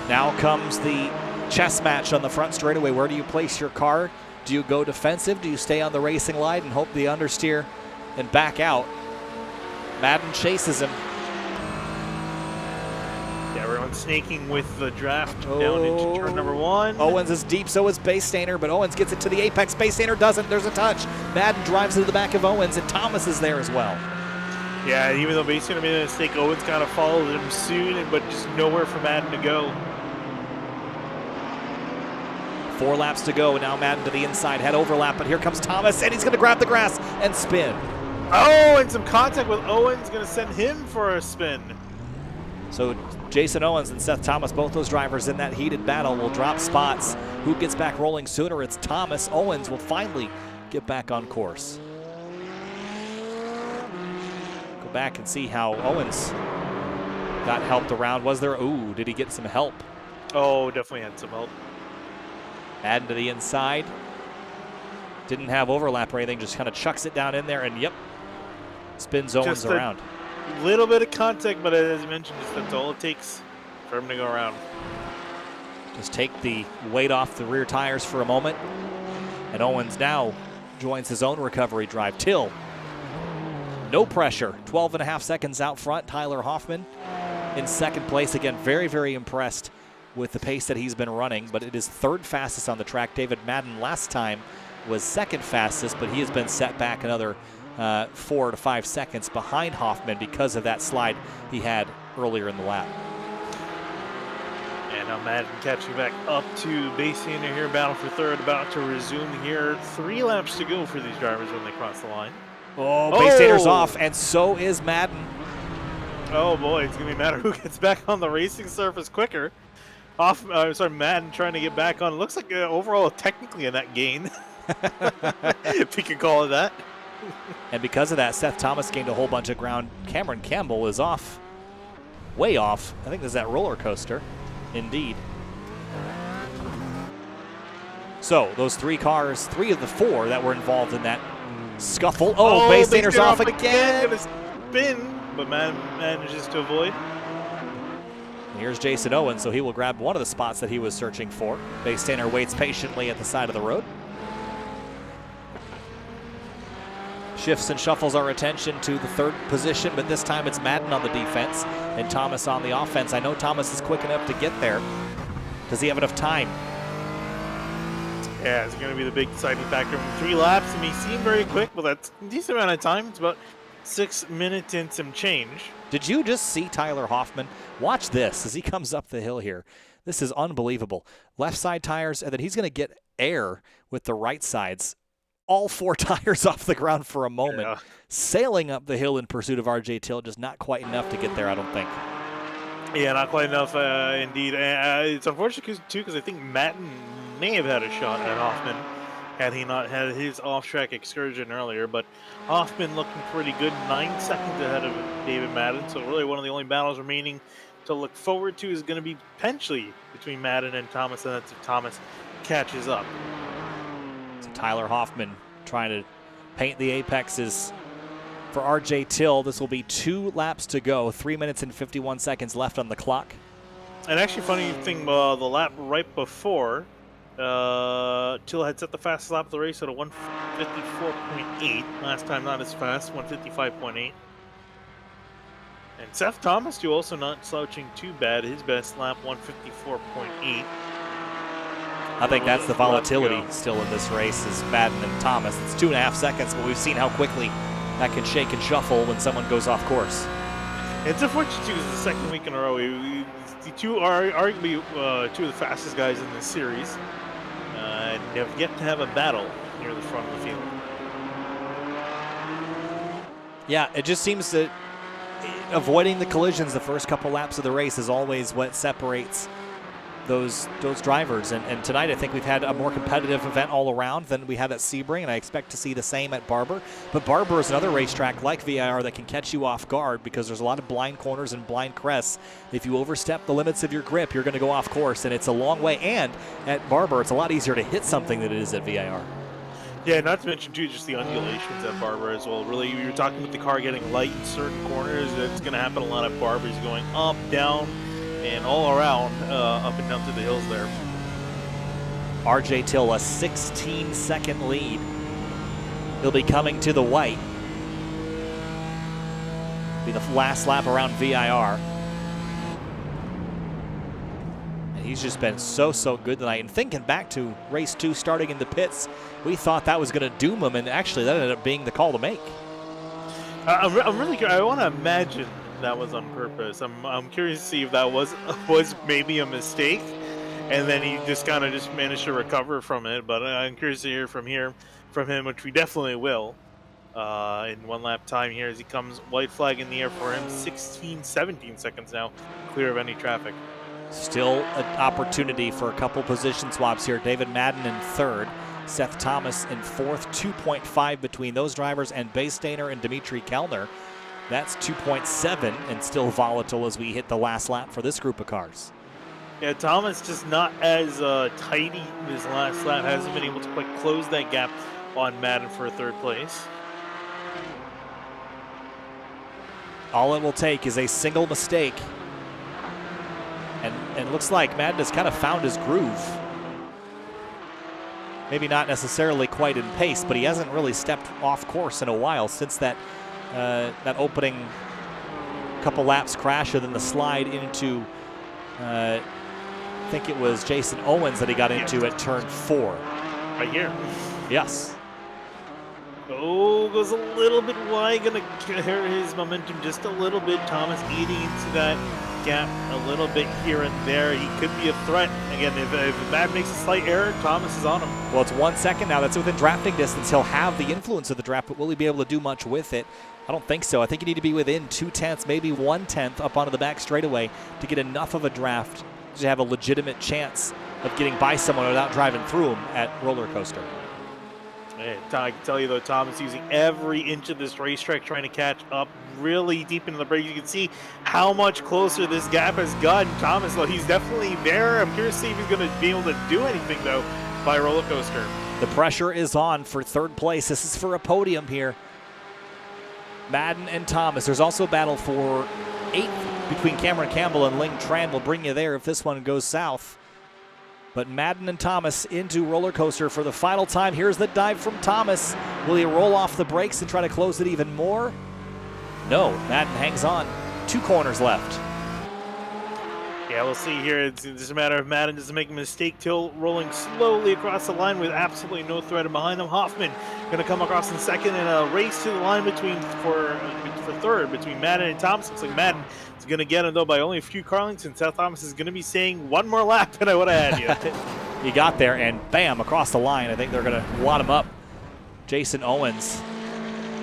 Now comes the chess match on the front straightaway. Where do you place your car? Do you go defensive? Do you stay on the racing line and hope the understeer and back out? Madden chases him. Yeah, everyone's snaking with the draft down into turn number 1. Owens is deep, so is Baystainer, but Owens gets it to the apex. Baystainer doesn't. There's a touch. Madden drives into the back of Owens, and Thomas is there as well. Yeah, even though Baystainer made a mistake, Owens kind of followed him soon, but just nowhere for Madden to go. 4 laps to go. Now Madden to the inside, head overlap, but here comes Thomas, and he's going to grab the grass and spin. Oh, and some contact with Owens, going to send him for a spin. So Jason Owens and Seth Thomas, both those drivers in that heated battle, will drop spots. Who gets back rolling sooner? It's Thomas. Owens will finally get back on course. Go back and see how Owens got helped around. Was there? Ooh, did he get some help? Oh, definitely had some help. Madden to the inside. Didn't have overlap or anything, just kind of chucks it down in there, and yep, spins Owens around. Little bit of contact, but as you mentioned, that's all it takes for him to go around. Just take the weight off the rear tires for a moment, and Owens now joins his own recovery drive. Till, no pressure, 12.5 seconds out front. Tyler Hoffman in second place. Again, very, very impressed with the pace that he's been running, but it is third fastest on the track. David Madden last time was second fastest, but he has been set back another 4 to 5 seconds behind Hoffman because of that slide he had earlier in the lap. And now Madden catching back up to Baystainer here, battle for third, about to resume here. 3 laps to go for these drivers when they cross the line. Oh, Baystainer's off, and so is Madden. Oh boy, it's gonna be Madden who gets back on the racing surface quicker. Madden trying to get back on. It looks like overall technically a net gain, if you can call it that. And because of that, Seth Thomas gained a whole bunch of ground. Cameron Campbell is off, way off. I think there's that roller coaster, indeed. So those 3 cars, 3 of the 4 that were involved in that scuffle. Oh, Baystainer's off again. Gonna spin, but manages to avoid. Here's Jason Owens, so he will grab one of the spots that he was searching for. Baystainer waits patiently at the side of the road. Shifts and shuffles our attention to the 3rd position, but this time it's Madden on the defense and Thomas on the offense. I know Thomas is quick enough to get there. Does he have enough time? Yeah, it's going to be the big deciding factor. 3 laps, it may seem very quick, but that's a decent amount of time. It's about 6 minutes and some change. Did you just see Tyler Hoffman? Watch this as he comes up the hill here. This is unbelievable. Left side tires, and then he's going to get air with the right sides. All 4 tires off the ground for a moment. Yeah. Sailing up the hill in pursuit of RJ Till, just not quite enough to get there, I don't think. Yeah, not quite enough, indeed. It's unfortunate, too, because I think Madden may have had a shot at Hoffman had he not had his off-track excursion earlier. But Hoffman looking pretty good, 9 seconds ahead of David Madden. So really one of the only battles remaining to look forward to is going to be potentially between Madden and Thomas, and that's if Thomas catches up. So Tyler Hoffman trying to paint the apexes for RJ Till. This will be 2 laps to go, 3 minutes and 51 seconds left on the clock. And actually, funny thing, the lap right before, Till had set the fastest lap of the race at a 154.8. Last time not as fast, 155.8. And Seth Thomas, too, also not slouching too bad. His best lap, 154.8. I think that's the volatility still in this race is Madden and Thomas. It's 2.5 seconds, but we've seen how quickly that can shake and shuffle when someone goes off course. It's unfortunate, too, because the second week in a row, the 2 are arguably 2 of the fastest guys in this series. And have yet to have a battle near the front of the field. Yeah, it just seems that avoiding the collisions the first couple laps of the race is always what separates those drivers. And tonight I think we've had a more competitive event all around than we had at Sebring, and I expect to see the same at Barber. But Barber is another racetrack like VIR that can catch you off guard because there's a lot of blind corners and blind crests. If you overstep the limits of your grip, you're going to go off course, and it's a long way. And at Barber, it's a lot easier to hit something than it is at VIR. Yeah, not to mention, too, just the undulations at Barber as well. Really, you were talking about the car getting light in certain corners. That's going to happen a lot at Barber. He's going up, down, and all around, up and down through the hills there. RJ Till, a 16-second lead. He'll be coming to the white. Be the last lap around VIR. And he's just been so good tonight. And thinking back to race 2 starting in the pits, we thought that was going to doom him, and actually that ended up being the call to make. I'm really curious. I want to imagine that was on purpose. I'm curious to see if that was maybe a mistake, and then he just kind of just managed to recover from it. But I'm curious to hear from him, which we definitely will. In 1 lap time here as he comes, white flag in the air for him. 17 seconds now, clear of any traffic. Still an opportunity for a couple position swaps here. David Madden in 3rd, Seth Thomas in 4th, 2.5 between those drivers, and Baystainer and Dimitri Kellner. That's 2.7 and still volatile as we hit the last lap for this group of cars. Yeah, Thomas just not as tidy this last lap. Hasn't been able to quite close that gap on Madden for 3rd place. All it will take is a single mistake. And it looks like Madden has kind of found his groove. Maybe not necessarily quite in pace, but he hasn't really stepped off course in a while since that opening couple laps crash and then the slide into, I think it was Jason Owens that he got into at turn 4. Right here. Yes. Oh, goes a little bit wide, gonna hurt his momentum just a little bit. Thomas eating into that gap a little bit here and there. He could be a threat. Again, if Matt makes a slight error, Thomas is on him. Well, it's 1 second now. That's within drafting distance. He'll have the influence of the draft, but will he be able to do much with it? I don't think so. I think you need to be within 2/10, maybe 1/10 up onto the back straightaway to get enough of a draft to have a legitimate chance of getting by someone without driving through them at roller coaster. I can tell you, though, Thomas using every inch of this racetrack trying to catch up really deep into the break. You can see how much closer this gap has gotten. Thomas, though, he's definitely there. I'm curious to see if he's going to be able to do anything, though, by roller coaster. The pressure is on for 3rd place. This is for a podium here. Madden and Thomas. There's also a battle for 8th between Cameron Campbell and Ling Tran. We'll bring you there if this one goes south. But Madden and Thomas into roller coaster for the final time. Here's the dive from Thomas. Will he roll off the brakes and try to close it even more? No, Madden hangs on. 2 corners left. Yeah, we'll see here. It's just a matter of Madden doesn't make a mistake. Till rolling slowly across the line with absolutely no threat behind him. Hoffman going to come across in 2nd, and a race to the line for 3rd between Madden and Thomas. Looks like Madden is going to get him, though, by only a few car lengths, and Seth Thomas is going to be saying 1 more lap, and I would have had you. He got there, and bam, across the line. I think they're going to wad him up. Jason Owens.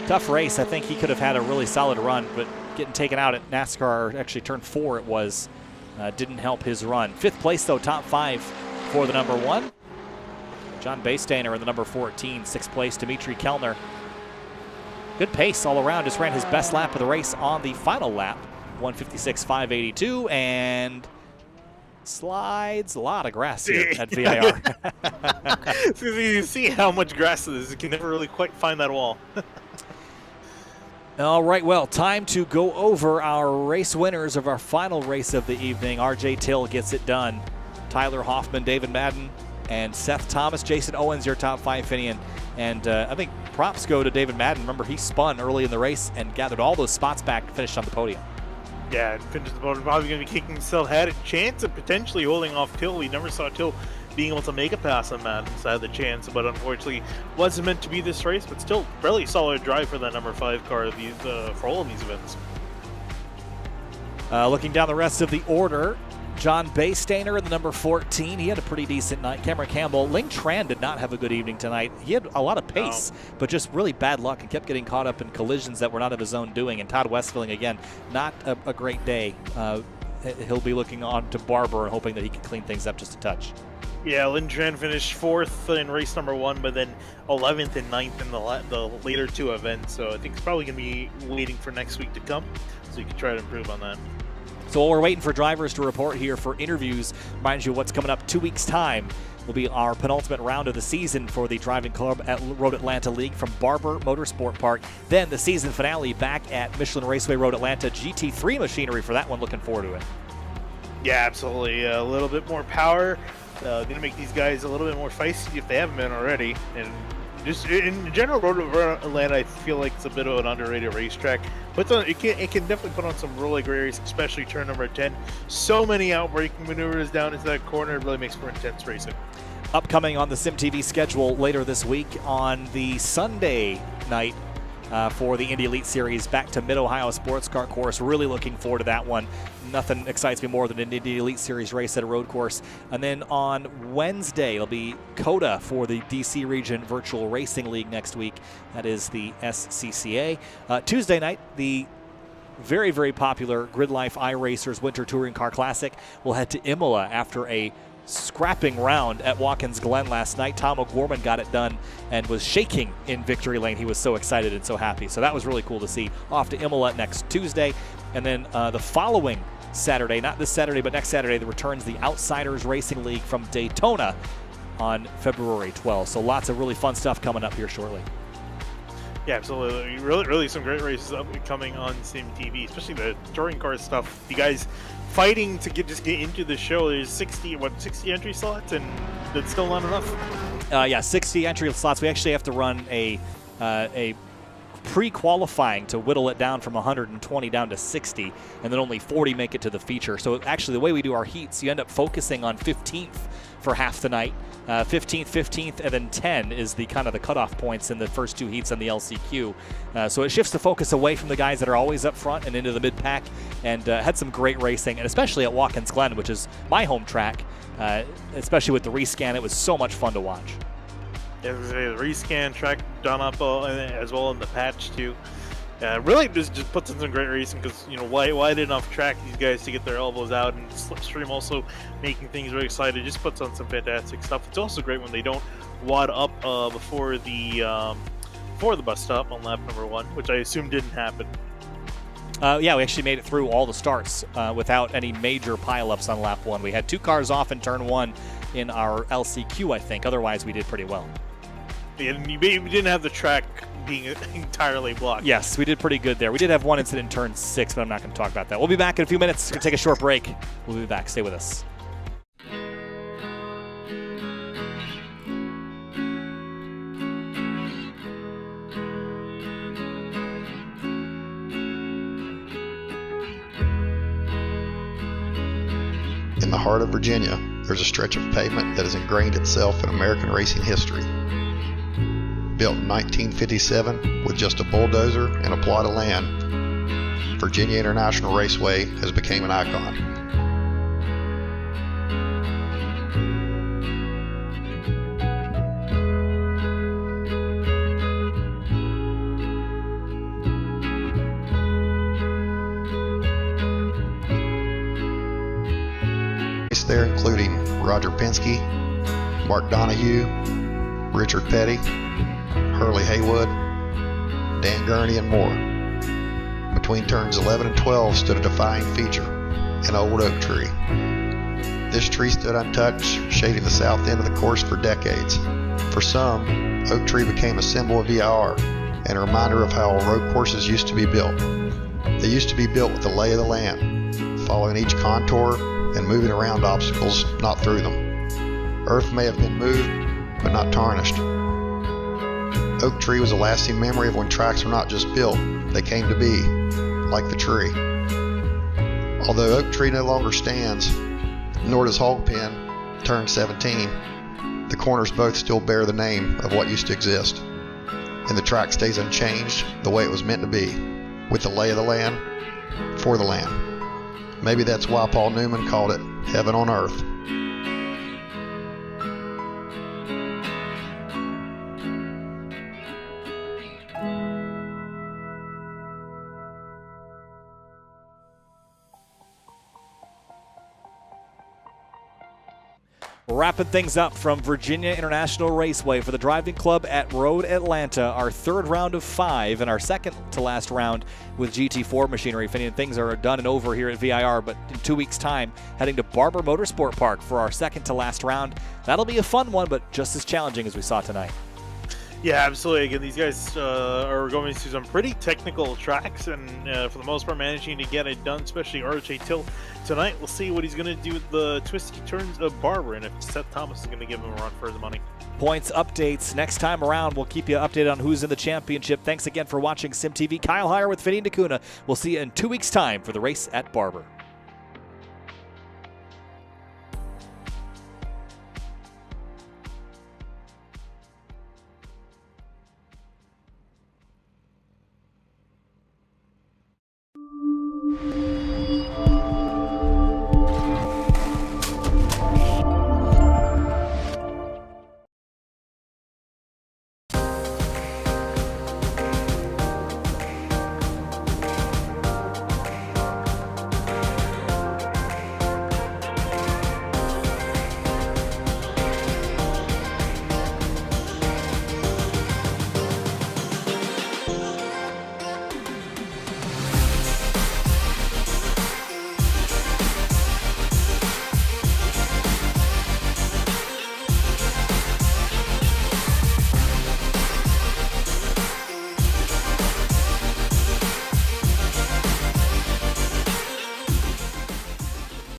Tough race. I think he could have had a really solid run, but getting taken out at NASCAR, actually turn 4 it was, didn't help his run. 5th place, though, top 5 for the number 1. John Baystainer in the number 14. 6th place, Dimitri Kellner. Good pace all around. Just ran his best lap of the race on the final lap. 156.582, and slides. A lot of grass here at VIR. So you see how much grass it is. You can never really quite find that wall. All right, well, time to go over our race winners of our final race of the evening. RJ Till gets it done. Tyler Hoffman, David Madden, and Seth Thomas. Jason Owens, your top 5, Finian. And I think props go to David Madden. Remember, he spun early in the race and gathered all those spots back and finished on the podium. Yeah, and finished the podium. Probably going to be kicking himself. Had a chance of potentially holding off Till. We never saw Till being able to make a pass on Madden. So had the chance, but unfortunately wasn't meant to be this race. But still, fairly solid drive for that number 5 car for all of these events. Looking down the rest of the order, John Baystainer in the number 14. He had a pretty decent night. Cameron Campbell. Ling Tran did not have a good evening tonight. He had a lot of pace, but just really bad luck and kept getting caught up in collisions that were not of his own doing. And Todd Westfelling, again, not a great day. He'll be looking on to Barber and hoping that he can clean things up just a touch. Yeah, Lin Tran finished 4th in race number 1, but then 11th and 9th in the later 2 events. So I think it's probably going to be waiting for next week to come, so you can try to improve on that. So while we're waiting for drivers to report here for interviews, remind you what's coming up 2 weeks' time will be our penultimate round of the season for the Driving Club at Road Atlanta League from Barber Motorsport Park. Then the season finale back at Michelin Raceway Road Atlanta. GT3 machinery for that one. Looking forward to it. Yeah, absolutely. A little bit more power. Going to make these guys a little bit more feisty if they haven't been already. And just in general, Road Atlanta, I feel like it's a bit of an underrated racetrack. But it can definitely put on some really great races, especially turn number 10. So many outbreaking maneuvers down into that corner. It really makes for intense racing. Upcoming on the SimTV schedule later this week on the Sunday night for the Indy Elite Series back to Mid-Ohio Sports Car Course. Really looking forward to that one. Nothing excites me more than an Indy Elite Series race at a road course. And then on Wednesday, it'll be COTA for the DC Region Virtual Racing League next week. That is the SCCA. Tuesday night, the very, very popular Grid Life iRacers Winter Touring Car Classic will head to Imola after a scrapping round at Watkins Glen last night. Tom O'Gorman got it done and was shaking in victory lane. He was so excited and so happy. So that was really cool to see. Off to Imola next Tuesday. And then the following Saturday, not this Saturday, but next Saturday, returns the Outsiders Racing League from Daytona on February 12th. So lots of really fun stuff coming up here shortly. Yeah, absolutely. Really some great races coming on SimTV, especially the touring car stuff. You guys fighting to get into the show. There's 60 entry slots, and that's still not enough. Yeah, 60 entry slots. We actually have to run a pre-qualifying to whittle it down from 120 down to 60, and then only 40 make it to the feature. So actually the way we do our heats, you end up focusing on 15th for half the night. 15th, and then 10 is the kind of the cutoff points in the first 2 heats on the LCQ. So it shifts the focus away from the guys that are always up front and into the mid-pack, and had some great racing, and especially at Watkins Glen, which is my home track, especially with the rescan. It was so much fun to watch. Yeah, the rescan track done up as well in the patch too. Really just puts in some great racing because, wide enough track, these guys to get their elbows out, and Slipstream also making things really exciting. Just puts on some fantastic stuff. It's also great when they don't wad up before the bus stop on lap number 1, which I assume didn't happen. Yeah, we actually made it through all the starts without any major pileups on lap 1. We had 2 cars off in turn 1 in our LCQ, I think. Otherwise, we did pretty well. Yeah, and we didn't have the track being entirely blocked. Yes, we did pretty good there. We did have one incident in turn 6, but I'm not going to talk about that. We'll be back in a few minutes. We're going to take a short break. We'll be back. Stay with us. In the heart of Virginia, there's a stretch of pavement that has ingrained itself in American racing history. Built in 1957 with just a bulldozer and a plot of land, Virginia International Raceway has become an icon. There including Roger Penske, Mark Donohue, Richard Petty, Hurley Haywood, Dan Gurney, and more. Between turns 11 and 12 stood a defying feature, an old oak tree. This tree stood untouched, shading the south end of the course for decades. For some, oak tree became a symbol of VIR and a reminder of how road courses used to be built. They used to be built with the lay of the land, following each contour and moving around obstacles, not through them. Earth may have been moved, but not tarnished. Oak tree was a lasting memory of when tracks were not just built, they came to be, like the tree. Although oak tree no longer stands, nor does hog pen turn 17, the corners both still bear the name of what used to exist. And the track stays unchanged the way it was meant to be, with the lay of the land, for the land. Maybe that's why Paul Newman called it heaven on earth. Wrapping things up from Virginia International Raceway for the driving club at Road Atlanta, our third round of 5 and our second to last round with GT4 machinery. Finian, things are done and over here at VIR, but in 2 weeks' time, heading to Barber Motorsport Park for our second to last round. That'll be a fun one, but just as challenging as we saw tonight. Yeah, absolutely. Again, these guys are going to some pretty technical tracks, and for the most part, managing to get it done, especially RJ Till tonight. We'll see what he's going to do with the twisty turns of Barber, and if Seth Thomas is going to give him a run for his money. Points updates next time around. We'll keep you updated on who's in the championship. Thanks again for watching SimTV. Kyle Heyer with Finian D'Cunha. We'll see you in 2 weeks' time for the race at Barber.